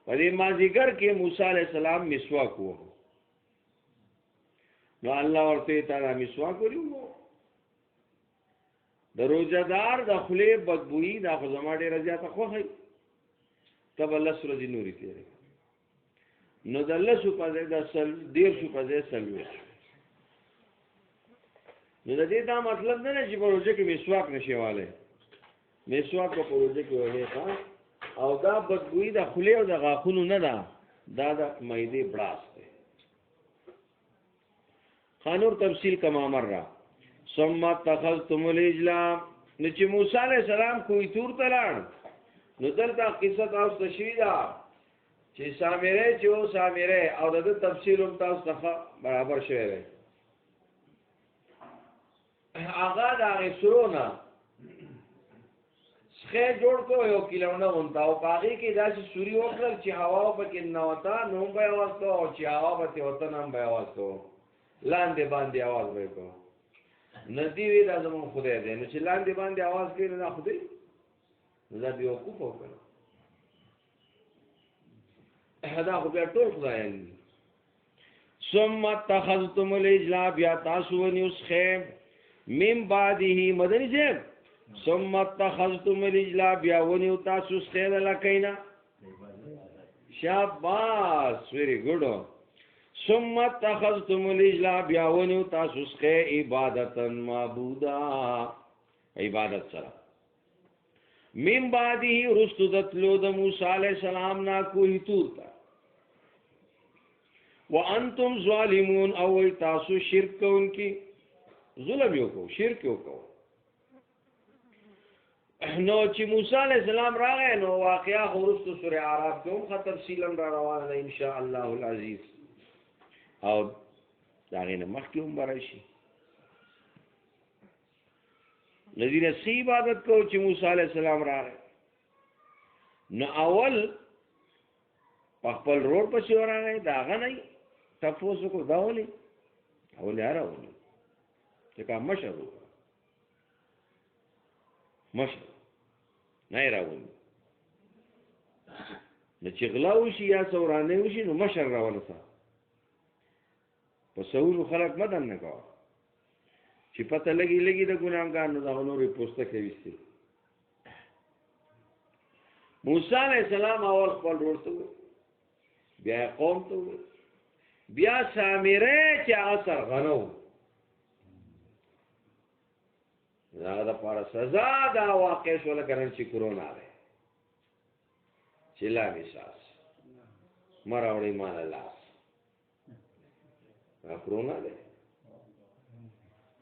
په دې مازیګر کې موسی علیہ السلام مسواک وو نو الله ورته تعالی مسواک ویلو د روزدار د خلی بدبوئی د خزما ډیره زیاته خوخی تب الله سورې نوري تیرې نو د الله سو په د سل ډیر شو په ځای سلوي نو د دې دا مطلب نه چې په روزه کې مسواک نشيواله مسواک په روزه کې وایي ښا او دا بدبوئی د خلی او د غاخونو نه ده دا د مېدې بلاس ده خانور تفصیل کما مره ثم اتخذتم العجل نو چې موسی علیہ السلام کوی تور تلاړ نو دلته قصه تاسو ته شوی دا چې سامره چې سامره او د تفصیل هم تاسو ته برابر شوی دی هغه دا غسرونه څخه جوړ کو یو کیلونه ونتا او باغی کې داسې سوري وکړل چې هوا پکې نه وتا نو به आवाज کو او چې هوا پکې وتا نو به आवाज کو لاندې باندې आवाज وکړو ندی وی دا زمون خدای دی نو چې لاندې باندې आवाज کوي نه خدای نو دا به وقوف وکړو هدا خو بیا ټول خدایان ثم اتخذتم العجل بیا تاسو ونیسخه من بعده مدنی جن ثم اتخذتم العجل بیا ونیو تاسو خیر لکینا شاباس ویری ګډ ثم اتخذتم العجل بیا ونیو تاسو خیر عبادتن معبودا عبادت سره من بعده رستدتلو د موسی علیہ السلام نا کوی تورتا وانتم ظالمون او تاسو شرک کوونکی ظلم یو کو شرک یو کو نو چې موسی علیہ السلام راغی نو واقعا ورستو سورہ اعراف کې هم تفصیلا را روانه ده ان شاء الله العزیز او داغه نه مخکې هم براشي نذیر سی عبادت کو چې موسی علیہ السلام راغی نو اول خپل روډ په شو راغی داغه نه تاسو کو داولي اول یاره ولي چې کا مشرو مشر نه راوړي نو چې غلا وشي یا څورانه وشي نو مشر راولسه په سونو خلق مدن نه کوه چې پته لګي د ګناهګار نو دا نورې پوسټه کوي موسی علیہ السلام اول خپل ورته بیا قوم ته بیا سامره چې هغه سرغنو دا د پاره سزا دا واقع شو لکه چې کرونا ده چې لا میساس مراوړي مال الله کرونا ده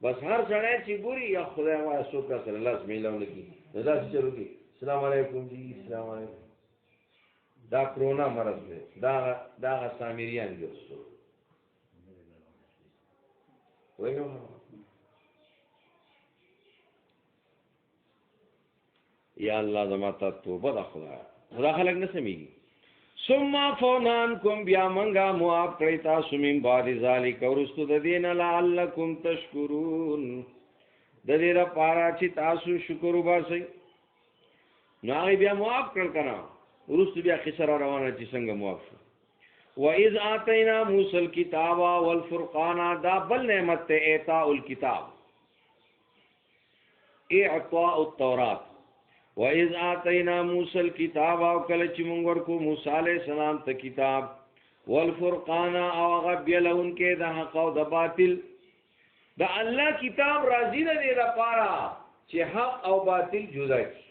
بس هر سړی چې ګوري یا خدای وایي څوک سره لاس میلاونه کی دا څه وکړي السلام علیکم جی السلام علیکم دا کرونا مرض ده دا سامریان دي وایو یا الله زما ته توبه ده خدا خلق نه سميږي ثم فونانکم بیا منګه معاف کړی تاسو من بعد ذالک ورستو د دین لعلکم تشکرون د دې لپاره چې تاسو شکر وباسئ نو بیا معاف کړل کنه ورستو بیا خسر روانه چې څنګه معاف شو وَإِذْ آتَيْنَا مُوسَى الْكِتَابَ وَالْفُرْقَانَ دا بل نعمت ته اعطاء الكتاب اعطاء التوراۃ وَإِذْ آتَيْنَا مُوسَى الْكِتَابَ وَكَلَ چې موږ ورکو موسی علیہ السلام ته کتاب والفرقان او غبلون کې د حق او د باطل د الله کتاب راځي نه دی لپاره چې حق او باطل جدا کړي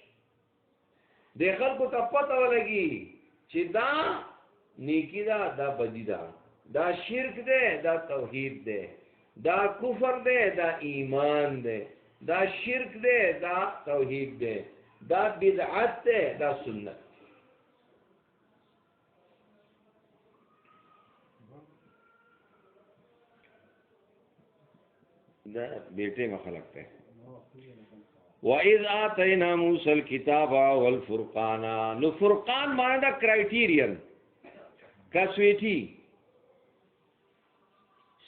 د خلکو ته پته ولګي چې دا نیکی دا بدی دا شرک ده دا توحید ده دا کفر ده دا ایمان ده دا شرک ده دا توحید ده دا بدعت ده دا سنت دا بیٹے میں خلق ہے وَإِذْ آتَيْنَا مُوسَى الْكِتَابَ وَالْفُرْقَانَ نو فرقان معنی دا کرائٹیرین کسویٹی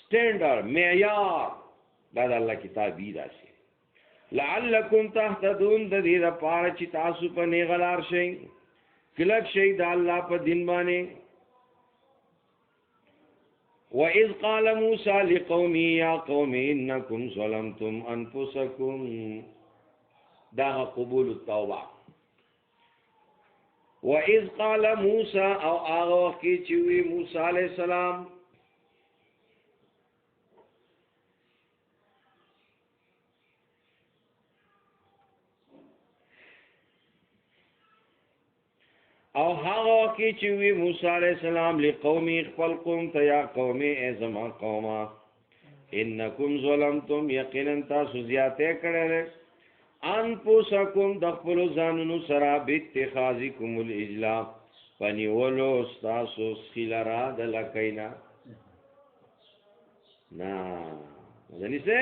سٹینڈر معیار دا اللہ کتاب دا سی لعلکم تهتدون د دې لپاره چې تاسو په نیغلار شئ کلک شئ د الله په دین باندې وَإِذْ قَالَ مُوسَى لِقَوْمِهِ يَا قَوْمِ إِنَّكُمْ ظَلَمْتُمْ أَنفُسَكُمْ دا قبول التوبه وَإِذْ قَالَ مُوسَى او هغه وخت چې وی موسی علیہ السلام او هغه کې چې وی موسی علیہ السلام لقومي خپل قوم ته یا قومي ای زما قومه انکم ظلمتم یقینا تاسو زیاته کړل انفسکم د خپل ځانونو سره باتخاذکم الاجلا پنیولو تاسو خلرا د لکینا نا ځنی سه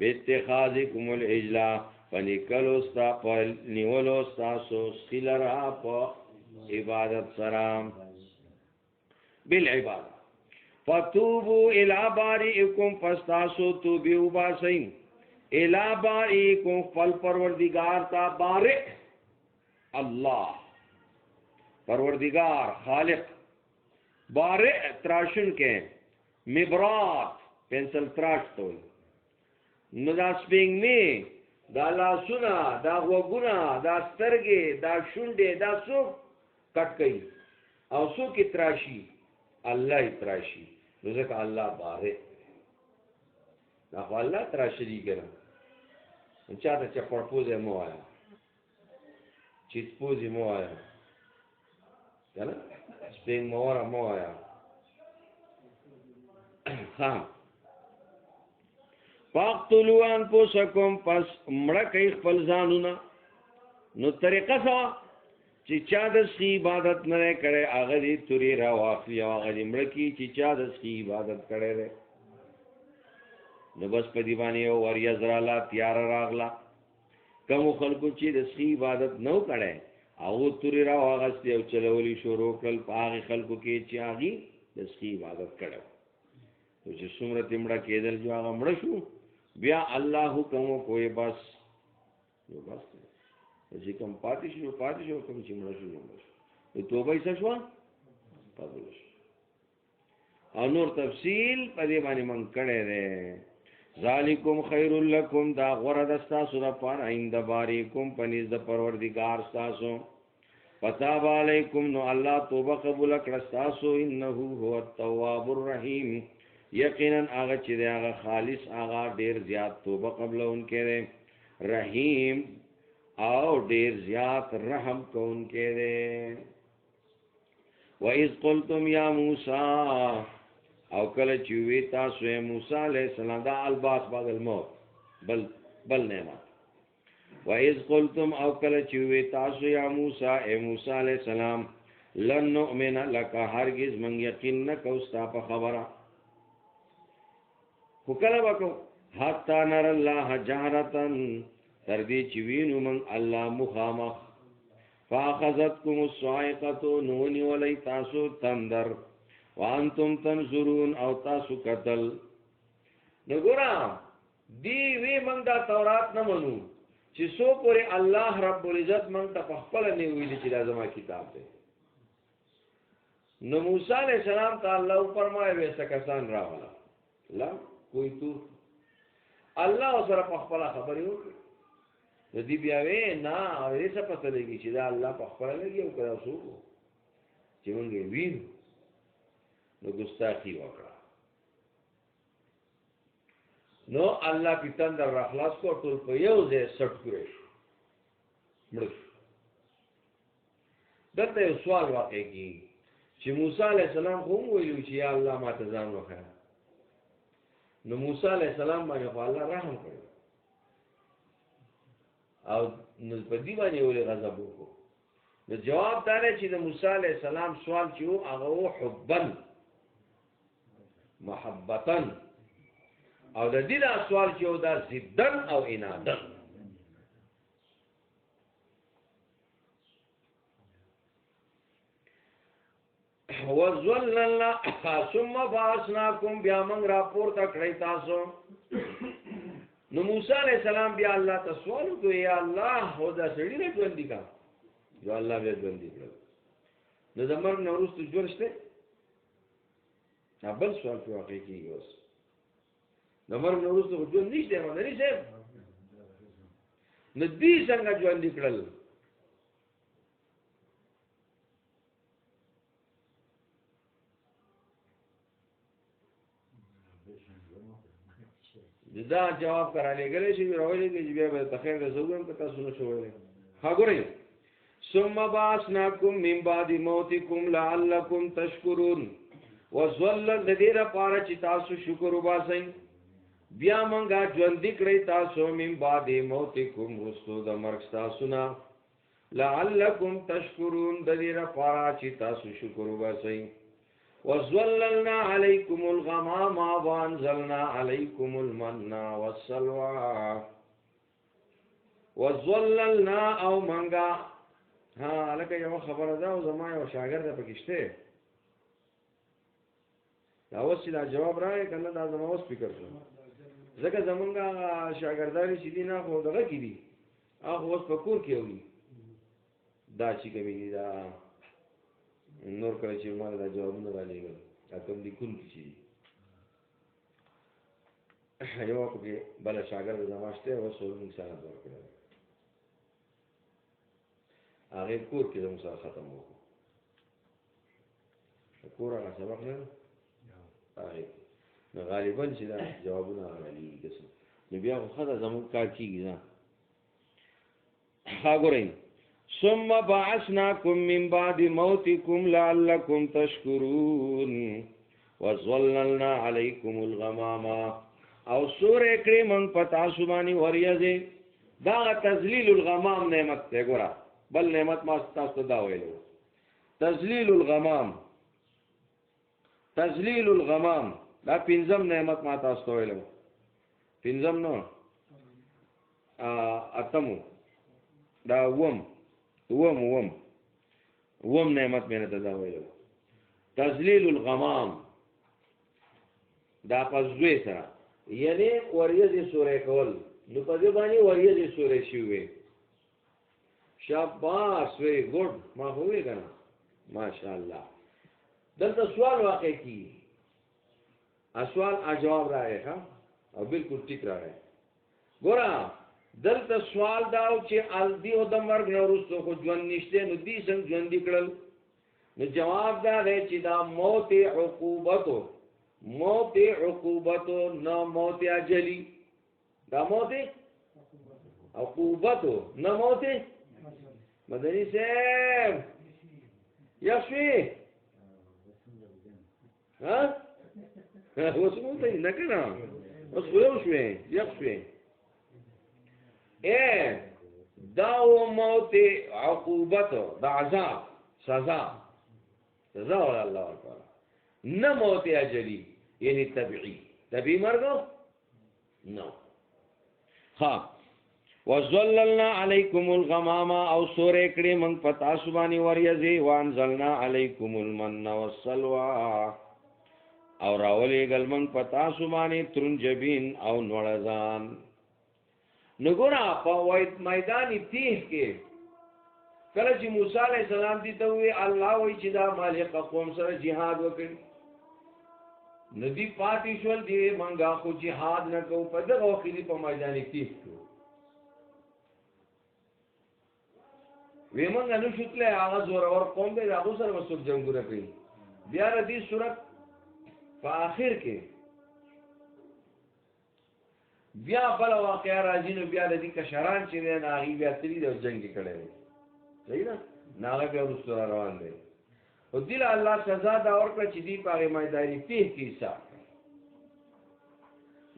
باتخاذکم الاجلا پنیکلو پنیولو تاسو خلرا په عبادت سلام بالعبادت فتوبوا الى بارئكم فاستاسو توبوا باسين الى بارئكم فل پروردگار تا بارئ اللہ پروردگار خالق بارئ تراشن کے مبرات پینسل تراش تول نو دا سپینگ می دا لاسونا دا غوگونا دا سترگی دا شنڈے دا سوک کٹ گئی او سو کی تراشی اللہ تراشی رزق اللہ بارے نہ اللہ تراشی کرا چاہتا چپڑ پوزے مو آیا چیت پوزی مو آیا نا سپینگ مورا مو آیا ہاں فاقتلوا انفسکم پس مڑکئی خپل ځانونه نو طریقه سوا چې چا د سی عبادت نه کړي هغه دې توري را واخلي او هغه دې مړکی چې چا د سی عبادت کړي نو بس په دی باندې او وریا زرالا تیار راغلا کوم خلکو چې د سی عبادت نو کړي هغه توري را واغستي او چلولي شروع کړل هغه خلکو کې چې هغه د سی عبادت کړي چې څومره تیمړه کېدل جو هغه مړ شو بیا الله حکم کوئی بس چې کوم پاتې شو کوم چې مړ شو نو توبه یې څه شوه قبول شو او نور تفصیل په دې باندې مونږ کړی دی ذالکم خیر لکم دا غوره ده ستاسو دپاره عند باریکم په نزد د پروردګار ستاسو فتاب علیکم نو الله توبه قبول کړه ستاسو انه هو التواب الرحیم یقینا هغه چې دی هغه خالص هغه ډیر زیات توبه قبلونکی دی رحیم او ډیر زیات رحم کوونکی دی وَإِذْ قُلْتُمْ يَا مُوسَى او کله چې وی تاسو موسی علیہ السلام دا الباس بعد الموت بل نعمت وَإِذْ قُلْتُمْ او کله چې وی تاسو یا موسی اے موسی علیہ السلام لن نؤمن لك هرگز من یقین نکو ستا په خبره خو کله وکړو حتی نر الله جهرة تر دې چې وینو من الله مخامخ فاخذتكم الصاعقه نونی ولی تاسو تندر وانتم تنظرون او تاسو قتل نګورا دی وی من دا تورات نه منو چې سو پورې الله رب العزت من ته خپل نه ویل چې دا زما کتاب دی نو موسی علیہ السلام ته الله فرمایي وسه کسان راغله لا کوئی تو الله سره خپل خبرې وکړي د دې بیا وې نه اورې څه پته لګي چې دا الله په خپل لګي او کړه سو چې مونږ وینو نو ګستاخی وکړه نو الله پیتن در اخلاص کو ټول په یو ځای سټ کړی مړ دلته یو سوال واقع کی چې موسی علیہ السلام هم ویلو چې یا الله ما ته ځان وکړه نو موسی علیہ السلام باندې الله رحم کړی او نو په دې باندې ولې غضب وکړو نو جواب دا دی چې د موسی علیہ السلام سوال چې وو هغه حبن محبتن او د دې دا سوال چې وو دا ضدن او عنادن وَظَلَّلْنَا ثُمَّ بَعَثْنَاكُمْ بیا موږ راپورته کړی تاسو نو موسی علیہ السلام بیا الله ته سوال وکړ یا الله هو دا سړی نه ژوندي کا جو الله بیا ژوندي کړ نو زمر نو ورستو جوړ شته بل سوال په واقع کېږي اوس زمر نو ورستو ژوند نشته باندې نشته نو دې څنګه ژوندي کړل دا جواب کراله غلې شي راولې چې بیا به تخیر د زوګم که تاسو نو شوولې ها ګورئ ثم باسناکم من بعد موتکم لعلکم تشکرون وظل الذین پار چې تاسو شکر وباسئ بیا مونږه ژوند کړی تاسو من بعد موتکم رسو د مرګ تاسو نه لعلکم تشکرون د دې لپاره چې تاسو شکر وباسئ وَظَلَّلْنَا عَلَيْكُمُ الْغَمَامَ وَأَنزَلْنَا عَلَيْكُمُ الْمَنَّ وَالسَّلْوَىٰ وَظَلَّلْنَا او منګه ها لکه یو خبره ده او زما یو شاګرد پکشته دا اوس چې دا جواب راغی کنه دا زما اوس فکر شو ځکه زمونږه شاګردانی چې دي نه خو دغه کې دي هغه اوس په کور کې وي دا چې کوي دا نور کله چې ما دا جوابونه را لېږل دا کوم لیکون چې یو کې بل شاګرد زماشته او څو انسان ورکړل هغه کور کې زموږ سره ختم وکړو کور هغه سبق نه هغه نو غالبا چې دا جوابونه راغلي کسو نو بیا خو دا زموږ کار کېږي نه ها ګورئ ثم بعثناكم من بعد موتكم لعلكم تشكرون وظللنا عليكم الغمام او سورې کړې من پتا سبانی وریځه دا تذلیل الغمام نعمت ته ګورا بل نعمت ما تاسو دا ویلو تذلیل الغمام دا پنځم نعمت ما تاسو ویلو پنځم نو اتمو دا وم نعمت میں نے تداویلو تذلیل الغمام دا پزوی سرا یعنی وریځ سورې کول نو په دې باندې وریځ سورې شوې शाबाश वेरी गुड ما होवे کنه माशाअल्लाह دلته سوال واقع کی سوال جواب راغی ها او بالکل ټیک راغی ګورا دلته سوال داو چې ال دی او د مرګ نه وروسته خو ژوند نشته نو دې څنګه ژوند کړل نو جواب دا دی چې دا موت عقوبتو نه موت اجلی دا موت عقوبتو نه موت مدنی صاحب یخشوی ها وسمو ته نه کنه اوس خو شوی یخشوی دا موت عقوبتو دا عذاب سزا ولا الله اکبر نه موت اجلی یعنی طبیعی مرګ نو ها وَظَلَّلْنَا عَلَيْكُمُ الْغَمَامَ او سورې کړې موږ پتا سبانی وریځي وانزلنا علیکم المن والسلوى او راولې ګل موږ پتا سبانی ترنجبین او نوړزان نګورا په میدان تیه کې کله چې موسی علیہ السلام دې ته وی الله وی چې دا مالک قوم سره jihad وکړي ندی پاتې شول دی منګه خو jihad نه کو په دغه وخت کې په میدان تیه کې وی منګه نو شتله هغه زور اور قوم دې هغه سره مسوک جنگونه کوي بیا دې صورت په اخر کې بیا بل واقعا راځي نو بیا دې کشران چې نه هغه بیا تری د جنگ کړي صحیح نه ناغه بیا رسول روان دي او دل الله سزا دا ورکړه چې دی په میدان تیه کې حساب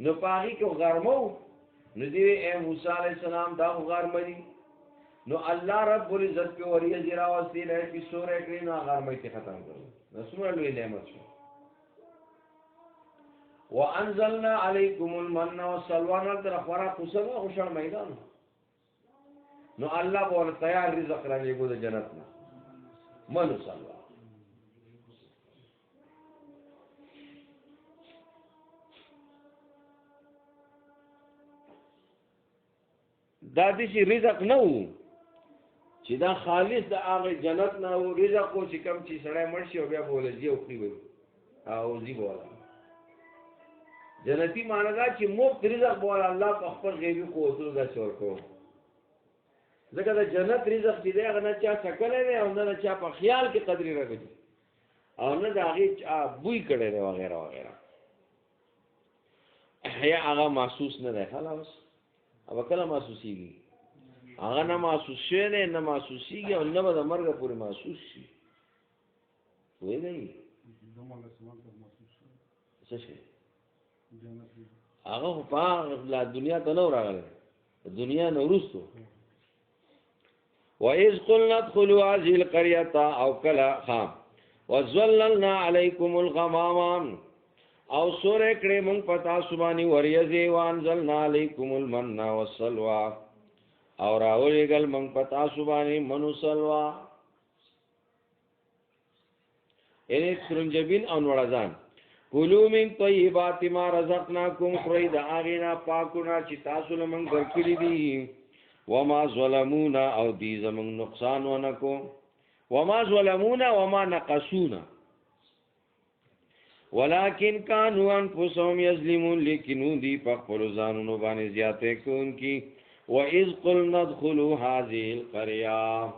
نو پاغي کو غرمو نو دی اے موسی علیہ السلام دا غرمدي نو الله رب العزت په وریه زیرا واسطه نه په سورې کې نو غرمې ته ختم کړو رسول الله نعمت شو وانزلنا علیکم المن والسلوى تر خورا قصبه خوشال میدان نو الله بول تیار رزق را لګو د جنت نه منو سلوى دا دې رزق نه وو چې دا خالص د هغه جنت نه وو رزق کو چې کم چې سړی مرشي او بیا بوله دی او خو وي او زی بوله جنتی مانګه چې مفت رزق بوله الله په خپل غیبی قوتو دا څور کو ځکه دا جنت رزق چې دی هغه نه چا څکلې نه او نه چا په خیال کې قدرې راغلی او نه دا هغه بوی کړي دی وغیرہ وغیرہ یا هغه محسوس نه دی خلاص او کله محسوسيږي هغه نه محسوس شي نه محسوسيږي او نه به د مرګ پورې محسوس شي وای نه څه شي هغه په لا دنیا ته نو راغله دنیا نو ورستو وَإِذْ قُلْنَا ادْخُلُوا هَذِهِ الْقَرْيَةَ أَوْ كَلَا خَامْ وَظَلَّلْنَا عَلَيْكُمُ الْغَمَامَ او سورې کړې مونږ پتا سبانی وریځي وانزلنا علیکم المن والسلوى او راولې ګل مونږ پتا سبانی منو سلوا ان ترنجبین او نوړزان کلوا من طیبات ما رزقناکم خرید اغینا پاکونا چې تاسو له مونږ درکړي دي وما ظلمونا او دې زمونږ نقصان ونکو وما ظلمونا وما نقصونا ولكن كانوا انفسهم يظلمون لیکن دی په خپل ځانونو باندې زیاته کوونکی واذ قلنا ادخلوا هذه القريه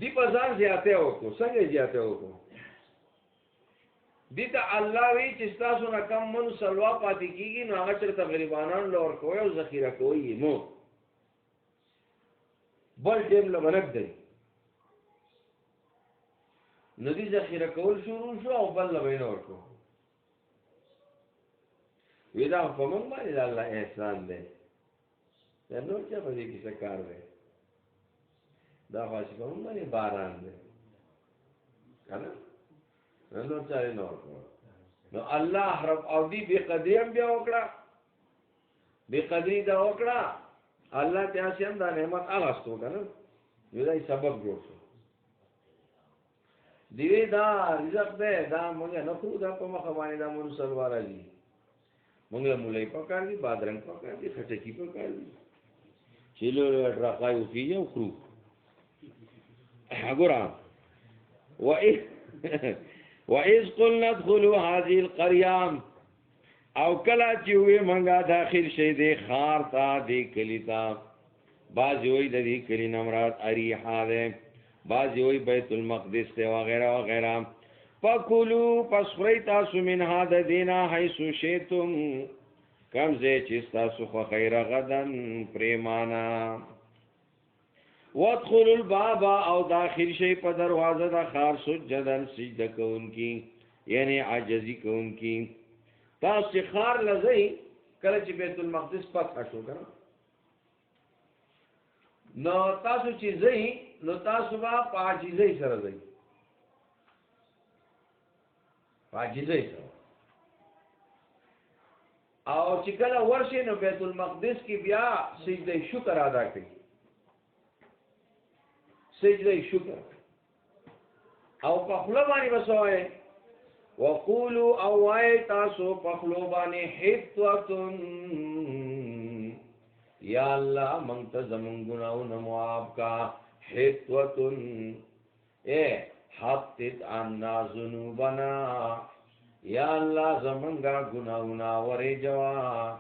دی په ځان زیاته وکړو څنګه زیاته وکړو دې ته الله وی چې تاسو نه کم من سلوا پاتې کیږي نو هغه تر غریبانو لور کوی او ذخیره کوی مو بل ټیم له ورک دی ندی ذخیره کول شروع شو او بل لبین ورکو ویدا په موږ باندې الله احسان دی دا نو چې په دې کې څه کار دی دا خاصه په موږ باندې باران دی کنه نو چاري نو نو الله رب او دې به قدیم بیا وکړه به قدری دا وکړه الله ته اسیم دا نعمت اغاستو کنه یو دای سبب جوړ شو دیوی دا رزق ده دا مونږ نه خو دا په مخ باندې دا مونږ سلوار دي مونږ مولای پکار دي بادرنګ پکار دي خټکی پکار دي چلو راقای وخیږي او خرو ګورم وَإِذْ قُلْنَا ادْخُلُوا هَذِهِ الْقَرْيَةَ او کلا چې وې منګه داخل شي د خار تا د کلیتا باز وې د دې کلی نمرات اریحا ده باز وې بیت المقدس ته وغیرہ وغیرہ فَكُلُوا فَاسْخُرِي تاسو من هذا دینا حيث شئتم کم زه چې تاسو خو خیر غدن پریمانا وادخلوا الباب او داخل شي په دروازه د خار سجدن سجده کوونکی یعنی عاجزی کوونکی تاسو خار لزئی کله چې بیت المقدس فتح شو کنه نو تاسو چې زئی نو تاسو با عاجزی سره زئی عاجزی سره او چې کله ورشي نو بیت المقدس کې بیا سجده شکر ادا کړئ سجده شکر او په خپل باندې وسوي وقولوا او وای تاسو په خپل باندې حتوتن یا الله مونږ ته زمونږ ګناونه معاف کا حتوتن اے حتت عنا ذنوبنا یا الله زمونږه ګناونه ورې جوا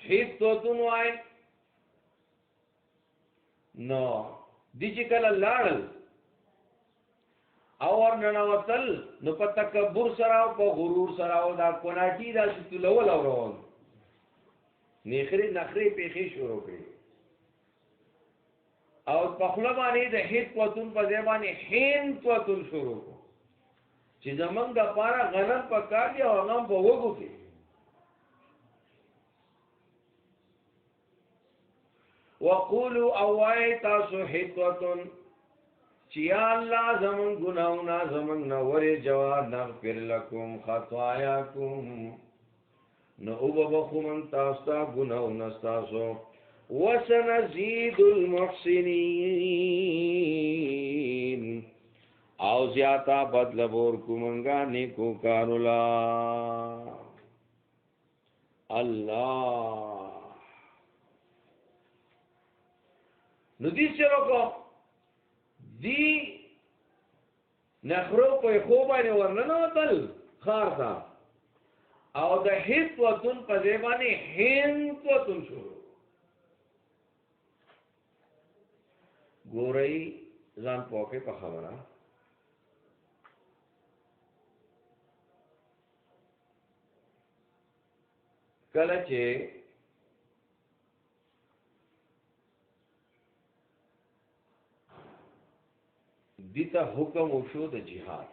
حتوتن وای نو دی چې کله لاړل او ورننوتل نو په تکبر سره او په غرور سره او دا کوناټي دا ستلول او روان نخري پیخي شروع کړي او په خپل باندې د هیڅ وتون په ځای باندې هین توتل شروع چې زمونږ د پاره غنم پکار دی او غنم په وګو کې وقولوا اوای تاسو حتوتن چیا الله زمون گناونا زمون نورې جواب نغفر لكم خطاياكم نو وبخو من تاسو گناونا تاسو وسنزيد المحسنين او زیاتا بدل ورکو منګا نیکو کارولا الله نو دې سره کو دی نخرو په خو باندې ورننوتل خار تا او د هیڅ وتون په ځای باندې هین وتون شروع ګورئ ځان پوکې په خبره کله چې دیتا حکم وشو د جهاد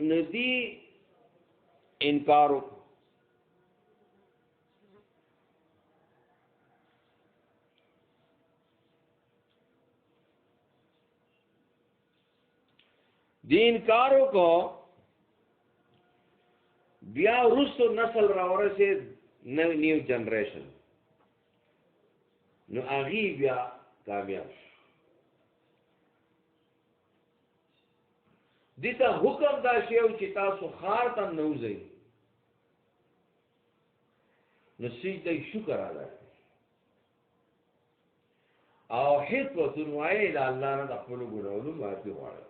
ندی انکارو دی انکارو کو بیا رستو نسل راوره سے نیو جنریشن نو آغی بیا کامیاب دیتا حکم دا شیو چې تاسو خار ته نوځئ نو سجده شکر ادا کړئ او حتوتن وایي د الله نه د خپلو ګناهونو معافي غواړئ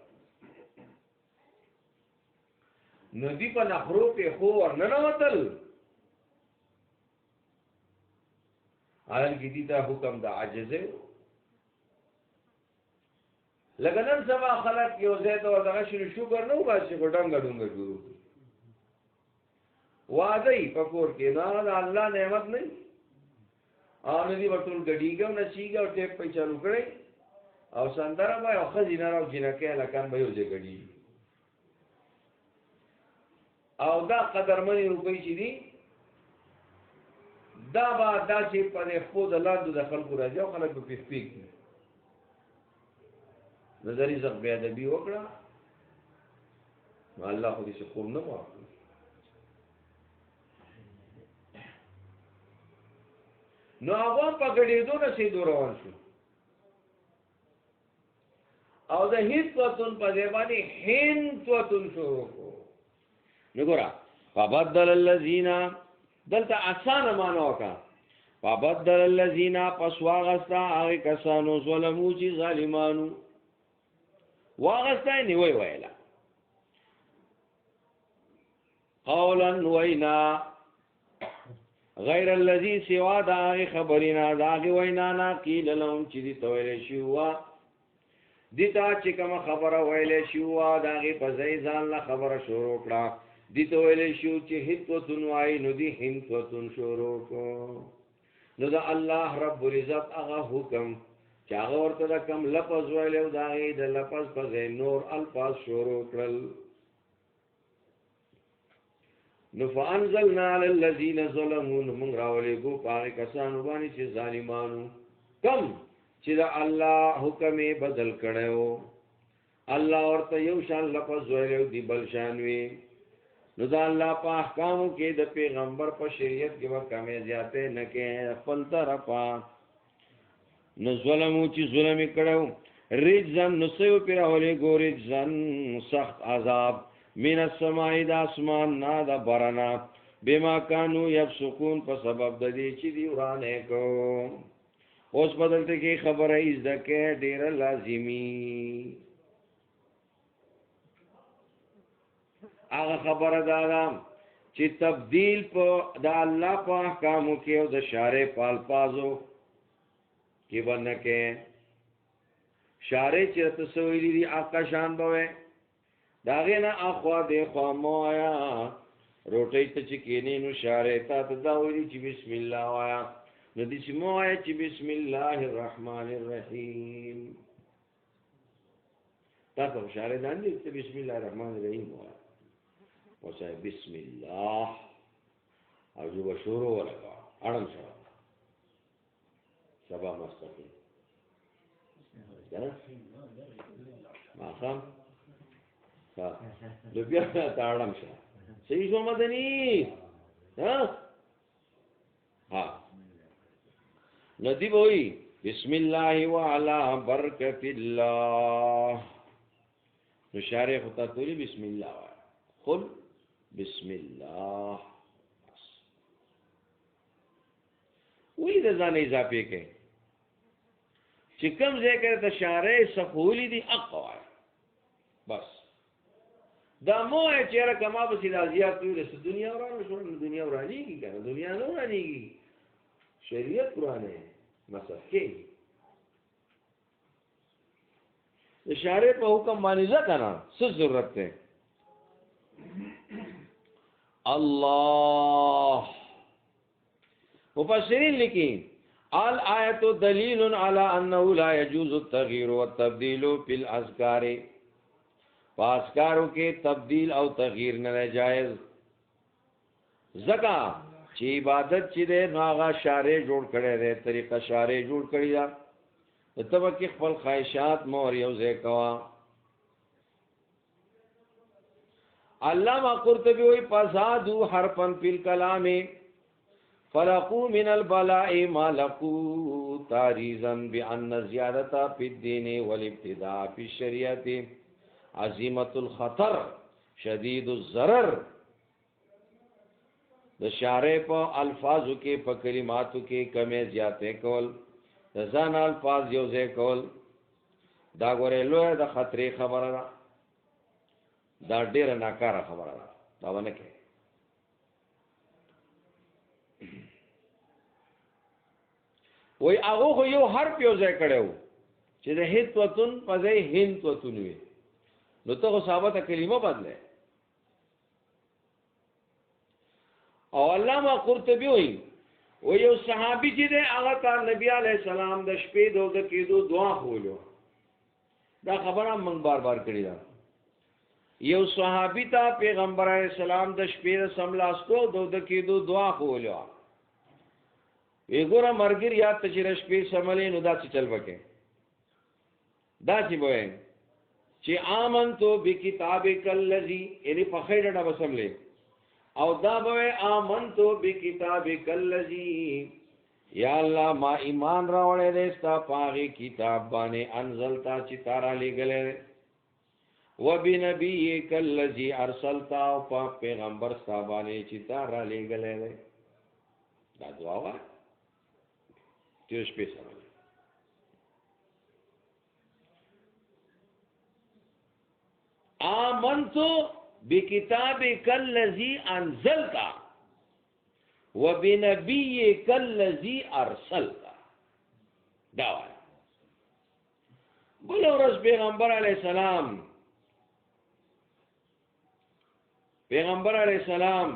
نو دی په نخرو کې خو ورننوتل حالانکه دیتا حکم د عاجزه لګنن سبا خلک یو ځای ته ورغه شکر نه وباسي ګډنګ ډنګ شروع وعده په کور کې نه د الله نعمت نه ان دې ورټول ګډیګو نشيګو ټیپ په چالو کړی او سندره به او خزینه راو جنکه لکان به یو ځای ګډی او دا قدرمنې روپۍ چې دي دا به داسې په خپل لاندو د خلکو راځي او خلک به پیک نظری زغ بی ادبی وکړه الله خو دې څه کوم نه واخلي نو هغه په ګډېدو نه سي روان شو او د هیڅ وتون په ځای باندې هین وتون شو نګورا فبدل الذين دلته آسان مانو کا فبدل الذين پس واغستا هغه کسانو ظلمو چې ظالمانو واغستا نیوي ویلا قولا وینا غیر الذي سوا دا خبرینا دا وینا نا قیل لهم چې دي تویل شو دیتا چې کوم خبره ویلې شو دا غي په ځای ځان لا خبره شروع کړه دي تویل شو چې هیڅ وای نو دي هیڅ شروع کو نو دا الله رب العزت هغه حکم چې هغه ورته دا کوم لفظ ویلو دا غي د لفظ په ځای نور الفاظ شروع کړل نو فانزلنا على الذين ظلموا من راولې کو پاره کسانو باندې چې ظالمانو کم چې دا الله حکم بدل کړو الله ورته یو شان لفظ ویلو دی بل شان وی نو دا الله په احکامو کې د پیغمبر په شریعت کې ورکمه زیاته نه کې خپل طرفا نو ظلمو چې ظلم کړو رجزن نو سيو پیراولې ګورې ځن سخت عذاب من السماء د اسمان نا د برنا بما كانوا يفسقون په سبب د دې چې دی ورانه کو اوس بدلته کې خبره ای ځکه ډیر لازمی هغه خبره دا چې تبدیل په د الله په احکامو کې او د شارع په الفاظو کې باندې کې شارع چې تسویلی دی آکاشان بوي داغه نه اخوا د خوا مویا روټي ته چې کینې نو شارع ته دا ویلي چې بسم الله وایا نو دې چې مویا چې بسم الله الرحمن الرحیم تاسو شارع باندې چې بسم الله الرحمن الرحیم وایا وصای بسم الله او جو شروع ورکا اړم شو سبا مستقیم ما خام ها د بیا ته اړم شو صحیح شو مدني ها ندی وای بسم الله وعلى برکت الله نو شارع خطا تولی بسم الله قل بسم الله وی د ځان اضافه کې چې کوم ځای کې د شارع سخولی دی اقوا بس دا موه چې را کما به سیدا زیات وي د دنیا ورانه شو دنیا ورانی کی کنه دنیا نه ورانی کی شریعت قرآن مسخه د شارع په حکم باندې ځکه څه ضرورت ده الله مفسرین لیکي الآیت دلیل علی انه لا يجوز التغییر والتبدیل فی الاذکار پاسکارو کې تبدیل او تغییر نه جایز زکا چې عبادت چې ده نو هغه شارع جوړ کړي ده طریقه شارع جوړ کړی دا ته کې خپل خواهشات مور یو ځای کوا علامہ قرطبی وی فزادو حرفا فی الکلام فلقوا من البلاء ما لقوا تاریزا بان زیادتا فی الدین والابتداء فی الشریعت عظیمت الخطر شدید الضرر د شارع په الفاظو کې په کلماتو کې کمې زیاتې کول د ځان الفاظ یو ځای کول دا ګوره لوی د خطرې خبره ده دا ډیره ناکاره خبره ده دا ونه کې وای هغه خو یو حرف یو ځای کړو چې د هیت وتون په ځای هند وتون وي نو ته ثابته کلمه بدله او علامہ قرطبی وی و یو صحابي چې دی هغه ته نبی علی السلام د شپې دوه کېدو دعا کولو دا خبره موږ بار بار کړی دا یو صحابي ته پیغمبر علی السلام د شپې سملاستو دوه کېدو دعا کولو وګوره مرګ یا ته چې شپې سملې نو دا څه چل وکې دا چې وای چې آمنتو بکتابک الذی یعنی په خیر ډډه وسملې او دا به آمنتو بکتابک الذی یا الله ما ایمان راوړې دې ستا پاغي کتاب باندې انزلتا چې تارا لګلې و بنبیک الذی ارسلتا او په پیغمبر ستا باندې چې تارا لګلې دا دعا وا त्यो شپې سره آمنت بكتابك الذي انزلت وبنبيك الذي ارسلت. دا وایي بل ورځ پیغمبر علیه السلام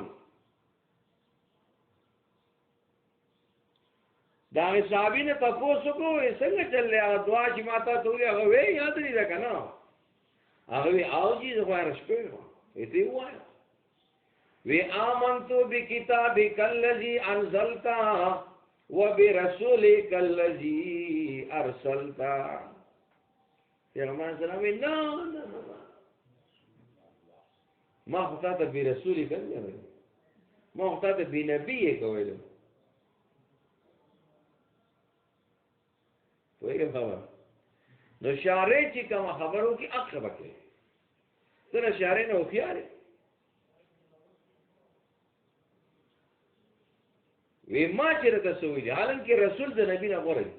دا صحابین ته تاسو کوی څنګه چلې دعا چې ماته ته وی هغه وی یاد نه ده کنه هغه وی او چې زه شپه ایته وای وی آمنت بکتابک الذی انزلت وبرسولک الذی ارسلت. پیغمبر سلام نه ما خطا ته برسولک کنه ما خطا ته بنبی کویلو وایي خبر نو شارع چې کوم خبرو کې عقب کې سره شارع نه وخیاره وی ما چې راته سوې دي حالانکه رسول د نبی نه غوړي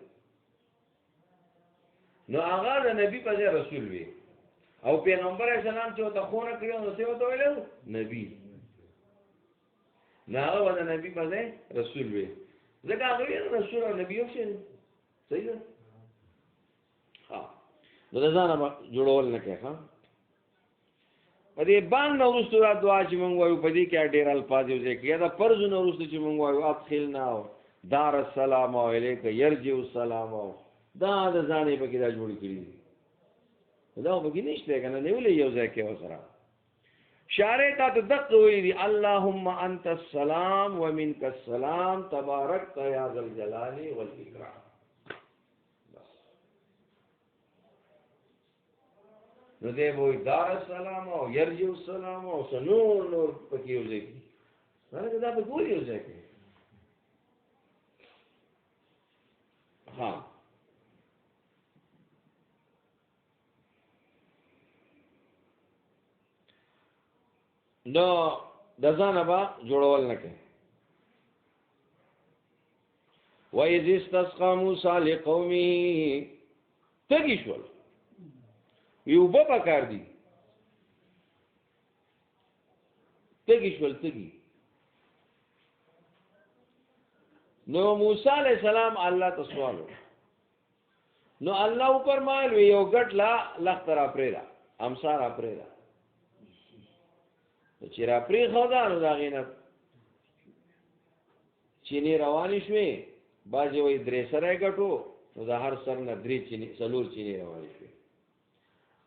نو هغه د نبی په ځای رسول وي او پیغمبر اسلام چې ته خونه کړو نو څه وته ویلو نبی نه هغه د نبی په ځای رسول وي ځکه هغه رسول او نبی یو شي صحیح ده نو د ځانه جوړول نه کوي ها په دې باندې ورستو دا دعا چې مونږ وایو په دې کې ډېر الفاظ یو ځای کې دا فرض نو ورستو چې مونږ وایو ادخلنا دار السلام علیک یرجع السلام دا د ځانې په کې دا جوړ کړی دا په کې نشته کنه نیولې یو ځای کې وسره شارع ته دقه وی دي اللهم انت السلام ومنك السلام تبارك يا ذا الجلال والاکرام. نو دې وای دار السلام او یرجع السلام او نور پکې یو ځای کې هغه دا په ګول یو ځای کې ها نو د ځانه با جوړول نه کوي. وَإِذِ اسْتَسْقَى مُوسَى لِقَوْمِهِ تږي شول یو به پکار دي تږي شول تږي نو موسی علیہ السلام الله ته سوال نو الله فرمایل یو ګټ لا لخترا پریدا امسار پریدا چې را پری خدا نو دا غینه چینی روانې شوې باځي وې درې سره ګټو نو دا هر سر نه درې چینی سلور چینی روانې شوې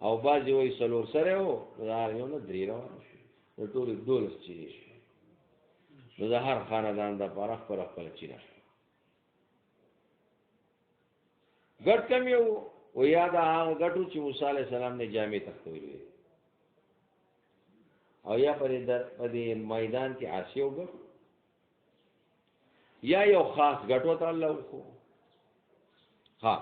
او باځي وې سلور سره وو دا یو نه درې روانې شوې نو ټول دولس چینی شوې نو دا هر خاندان د پاره خپل چینه ګټ کم یو و یاد هغه ګټو چې موسی علیہ السلام نه جامع تختوي او یا پر دې میدان کې آسیو ګټ یا یو خاص ګټو ته الله خو ها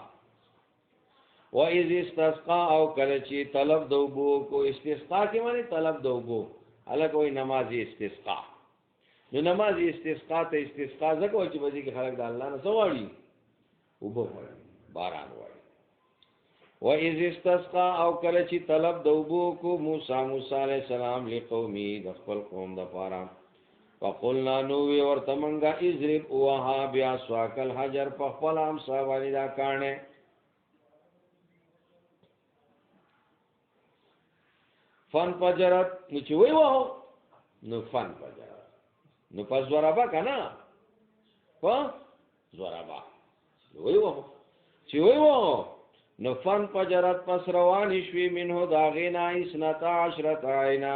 وَإِذِ اسْتَسْقَى او کله چې طلب دوبو کو استسقا کې معنی طلب دوبو الله کوئی نماز استسقا نو نماز استسقا ته استسقا زکه چې بځي کې خلک د الله نه سواړي وبو باران وایي. وَإِذِ اسْتَسْقَى او کله چې طلب دوبو کو موسی علیہ السلام لقومي د خپل قوم د پاره فقلنا نو وی ورته منګه اضرب وها بیا سواکل حجر په خپل ام سوالي دا کانه فن پجرت نو چې وی وو نو فن پجرت نو پس ورابا کنه په ورابا وی وو چې وی وو نو فن پجرت پس روان شوی منه داغینا اسنتا عشرت عینا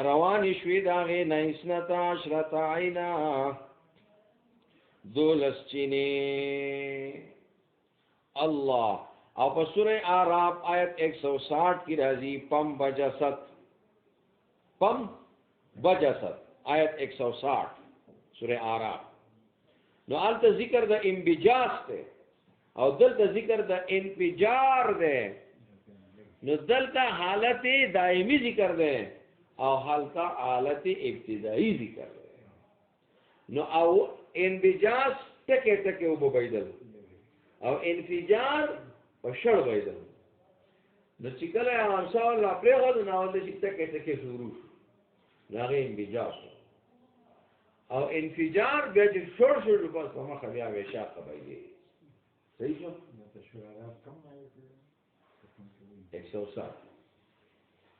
روان شوی داغینا اسنتا عشرت عینا دولس چینی اللہ او په سورہ اعراف آیت 160 کی راضی پم بجست آیت 160 سورہ اعراف نو آلتا ذکر دا انبجاس تے او دلتا ذکر دا انفجار دے نو دلتا حالت دائمی ذکر دے او حالتا حالت ابتدائی ذکر دے نو او انبجاس ټکه ټکه وبویدل او انفجار په شړ وبویدل نو چې کله انصار لا پرېغل نو د چې ټکه ټکه شروع هغه انفجار او انفجار بیا چې شور بس په مخه بیا وشا قبایي صحیح شو 107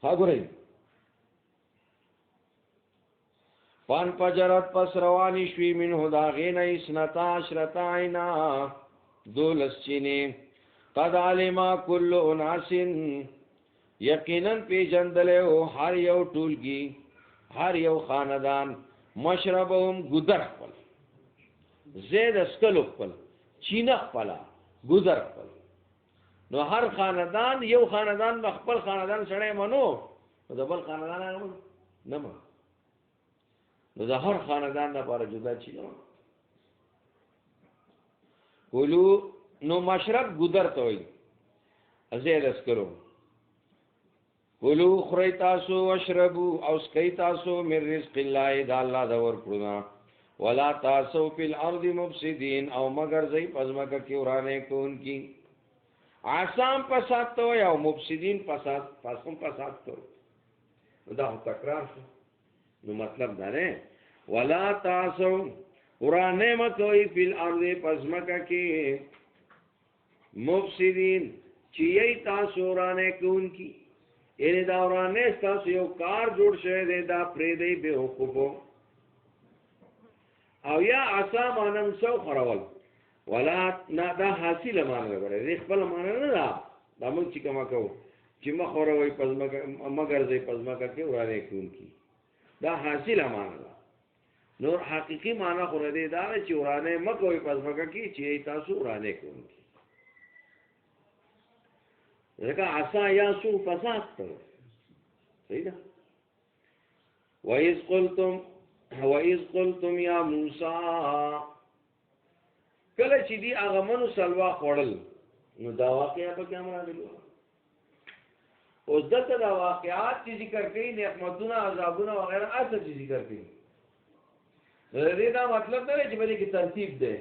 ها ګورئ پان پجرت پس روانی شوی من هداغین اسنتا عشرتا عینا دولس چینی قد علما کل اناس یقینا پی جندلے ہو ہر یو ٹولگی ہر یو خاندان مشربهم گدر خپل زید اسکلو خپل چینه خپلا گدر خپل نو هر خاندان یو خاندان خپل خاندان سره منو نو د بل خاندان نه منو نو د هر خاندان لپاره جدا چی نو کولو نو مشرب گدر ته وي زید اسکلو کلو خری تاسو واشربو او سکی تاسو من رزق الله دا الله دا ورکړو ولا تاسو فی الارض مفسدین او مگر زئی پزماکه کی ورانه کون کی آسام فساد تو یا مفسدین فساد فاسم فساد تو دا تکرار شو نو مطلب دا نه ولا تاسو ورانه مکوئی فی الارض پزماکه کی مفسدین چی تاسو ورانه کون کی یعنی دا ورانه ستاسو یو کار جوړ شوی دی دا پرې دی به حقوقو او یا عصا مانم سو خرول ولا نا دا حاصل مانه غره خپل مانه نه دا موږ چې کوم کوو چې مخوروي پزما مگر زي پزما کې ورانه کوونکی دا حاصل مانه نور حقيقي مانه خو دې دا چې ورانه مکوې پزما کې چې تاسو ورانه کوونکی لکه عصا یا سو فساد ته صحیح ده وَإِذْ قُلْتُمْ يَا مُوسَى کله چې دی هغه منو سلوا خوړل نو دا واقعیا په کوم راغلی اوس دته دا واقعات چې ذکر کړي نعمتونه عذابونه وغیرہ اته چې ذکر کړي دې دا مطلب دی چې په دې کې ترتیب ده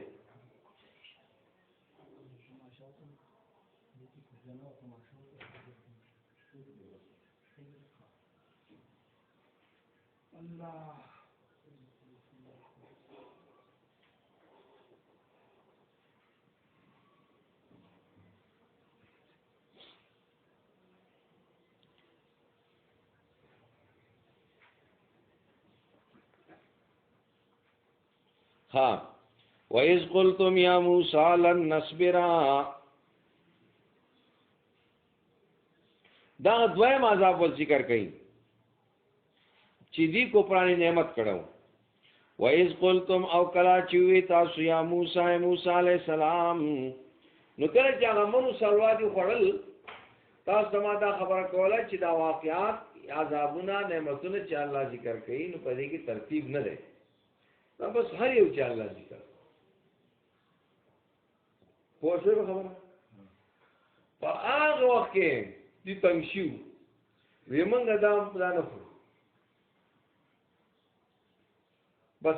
ہاں وَإِذْ قُلْتُمْ يَا مُوسَى لَن نَّصْبِرَ دا دویم عذاب ول ذکر کئ چې دی کو پرانی نعمت کړو وَإِذْ قُلْتُمْ او کلا چوي تاسو یا موسی علیہ السلام نو کله چې هغه مونږ سلوا دي خړل تاسو ما دا خبره کوله چې دا واقعات عذابونه نعمتونه چې الله ذکر کئ نو په دې کې ترتیب نه ده دا بس هر یو چې الله ذکر پوښتنه خبره په هغه وخت کې دي تنشیو ویمنګ دا نه خو بس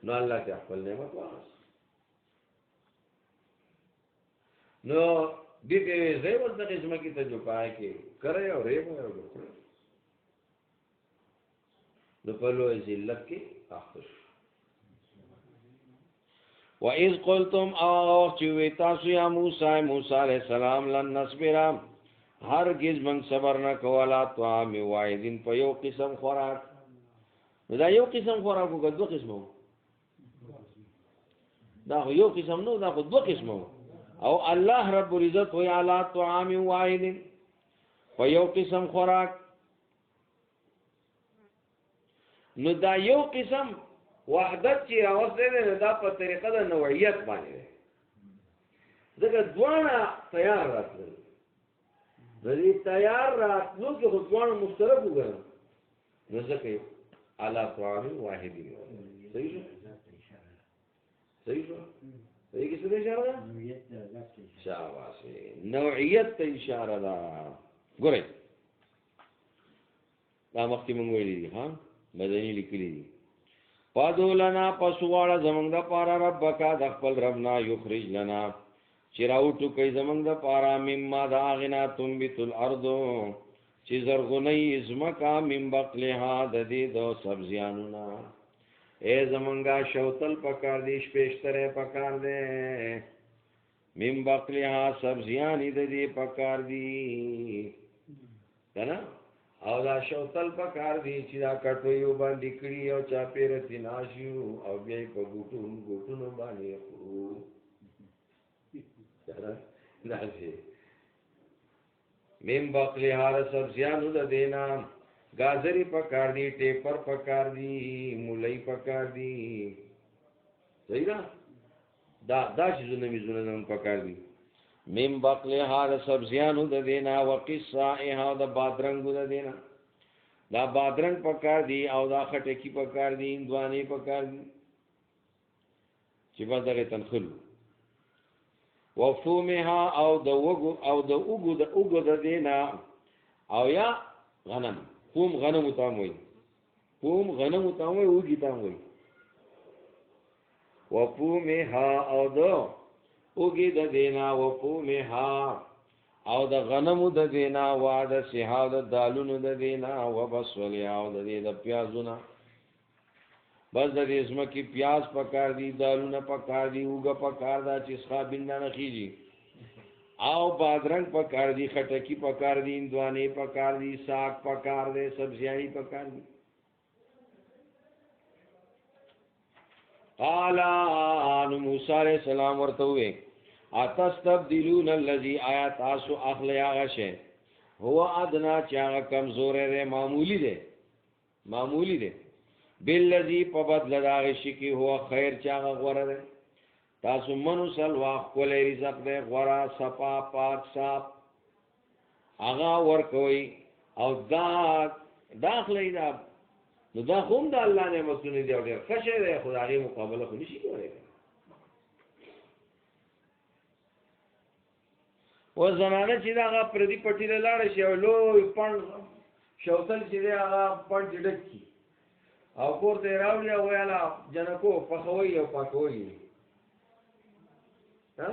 نو الله ته خپل نعمت واغس نو دې زه ورته قسمه کې ته جو پای کې کرے او ری مو ورکړ نو په لوی ذلت کې اخش وَإِذْ قُلْتُمْ أَوْچُوِي تَاسُ يَا مُوسَى علیہ السلام لن نصبر هرگز من صبر نہ کولا طعام واحد په یو قسم خوراک دا یو قسم خوراک کو دو قسمو دا یو قسم نو دا دو قسمو او الله رب العزت وی علی طعام واحد په یو قسم خوراک نو دا یو قسم وحدت چې اوسه ده دا په طریقه د نوعیت باندې ده ځکه دوانه تیار راتل د دې تیار راتلو کې خو دوانه مشترک وګڼل نو ځکه اعلی طعام واحد دی صحیح شو صحیح شو صحیح کې څه اشاره ده شاباش نوعیت ته اشاره ده ګورئ دا مخکې مونږ ویلي دي ها مدني لیکلي دي پادو لنا پسواړه زمنګ د پارا ربک د خپل ربنا یخرج لنا چراوټو کوي زمنګ د پارا مما دا غنا تنبت الارض چې زرغونی ازمکا من بقلها د دې دو سبزیانونا اے زمنګا شوتل پکار دی شپشتره پکار دی من بقلها سبزیان د دې پکار دی کنه او دا شوتل پکار دی چې دا کټویو باندې کړی او چا پیرتی ناشیو او بیا په ګوټونو باندې خو راځي مم بقلی هار سبزیانو د دینا گازری پکار دی ټیپر پکار دی مولای پکار دی صحیح دا چیزونه میزونه نن پکار دی مم بقلی هار سبزیانو د دینا وقصائها د بادرنګو د دینا دا بادرنګ پکار دی او دا خټکی پکار دی اندوانی پکار دی چې بازار تنخلو وفومها او د وګو د دینا او یا غنم فوم غنم تاموي وګی تاموي وفومها او د وګی د دینا وفومها او د غنم د دینا وا د سها د دالونو د دینا وبسولیا او د دې د پیازونه بس د دې اسمه کې پیاز پکار دی دالونه پکار دی وګه پکار دا چې ښه بینه نه خيږي او بادرنګ پکار دی خټکی پکار دی اندوانه پکار دی ساگ پکار دی سبزیانی پکار دی قال ان موسی علیہ السلام ورته وې اتستبدلون الذي آیات اسو اخلیا غشه هو ادنا چا کمزور ہے معمولی دے بالذي پبدل داغشی کی هو خیر چا غوړه ده تاسو منو سل واخ کولې رزق ده غوړه صفا پاک صاف اغا ور کوي او داخلي دا نو دا هم د الله نعمتونه دی او ډېر خشه ده خدای مقابله خو نشي کولای و زنانه چې دا پردي پټي لاړ شي او لوی پړ شوتل چې دا پړ جډکی او کور ته راوړی او یالا جنکو پخوي او پاکوي ها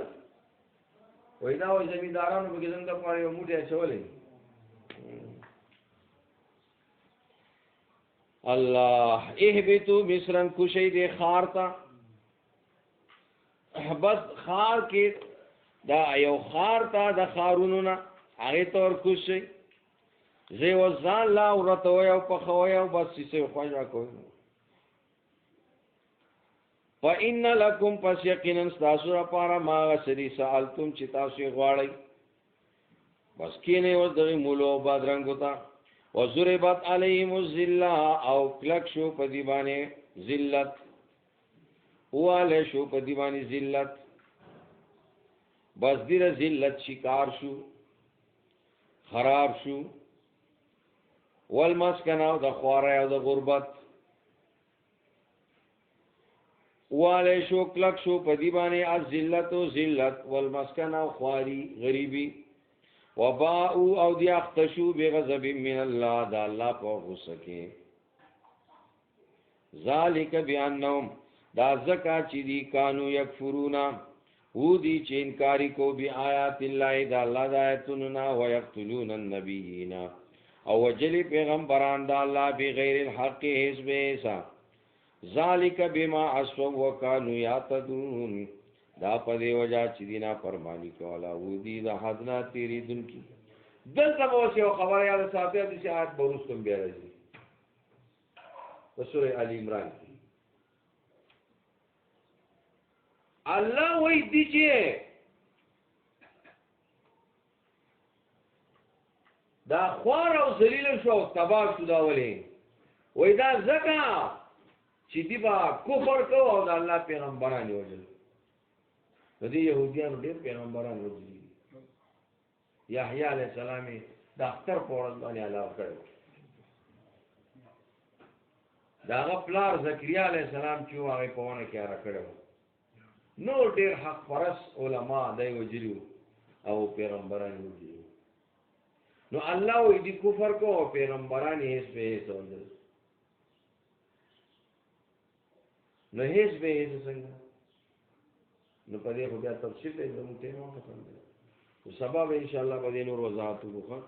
وای دا وای زمیندارانو به څنګه پاره یو موټه چولې الله اهبتو مصرن کوشي دې خارتا بس خار کې دا یو خارتا د خارونو نه هغه تور کوشي زه وزان لا ورته یو په خو یو بس څه خوښا کوي فإن لكم پس یقینا تاسو لپاره ما غسری سوالتم چې تاسو غواړئ بس کینه ودغه مولو بادرنګ وتا وزربت علیهم الذلہ او کلک شو پدی باندې ذلت واله شو پدی باندې ذلت بس دیر ذلت شکار شو خراب شو والمسکن او د خواره او د غربت واله شو کلک شو پدی باندې از ذلت او ذلت والمسکن او خواری غریبی وباء او دی اختشو بغضب من الله دا الله په غصه کې ذالک بانهم دا زکا چې دی کانو یکفرونا او دی چې انکاری کو بی آیات الله دا الله د آیاتونو نا ويقتلون النبیین او وجلی پیغمبران دا الله بغیر الحق حزب ایسا ذالک بما عصوا وكانوا يعتدون دا پدې وجہ چې دینا فرمانی کولا و دي د حدنا تیری دن کی دلته مو یو خبر یاد ساتي د آیات بورستم بیا راځي سورہ ال عمران الله وې دي چې دا خوار او ذلیل شو تباہ شو دا ولې وې دا زکا چې دی با کفر کو او د الله پیغمبران وجل د دې يهوديانو ډېر پیغمبران وجلي یحیی علیہ السلام د اختر په ورځ باندې علاوه کړو دا غپلار زکریا علیہ السلام چې هغه په ونه کې را کړو نو ډېر حق پرس علما دای وجلي او پیغمبران وجلي نو الله دې کفر کو او پیغمبران یې په څول نو هیڅ به هیڅ څنګه نو په دې خو بیا تفصیل دی زموږ ټیم وخت هم دی سبب ان شاء الله به دې نور وضاحت وکړو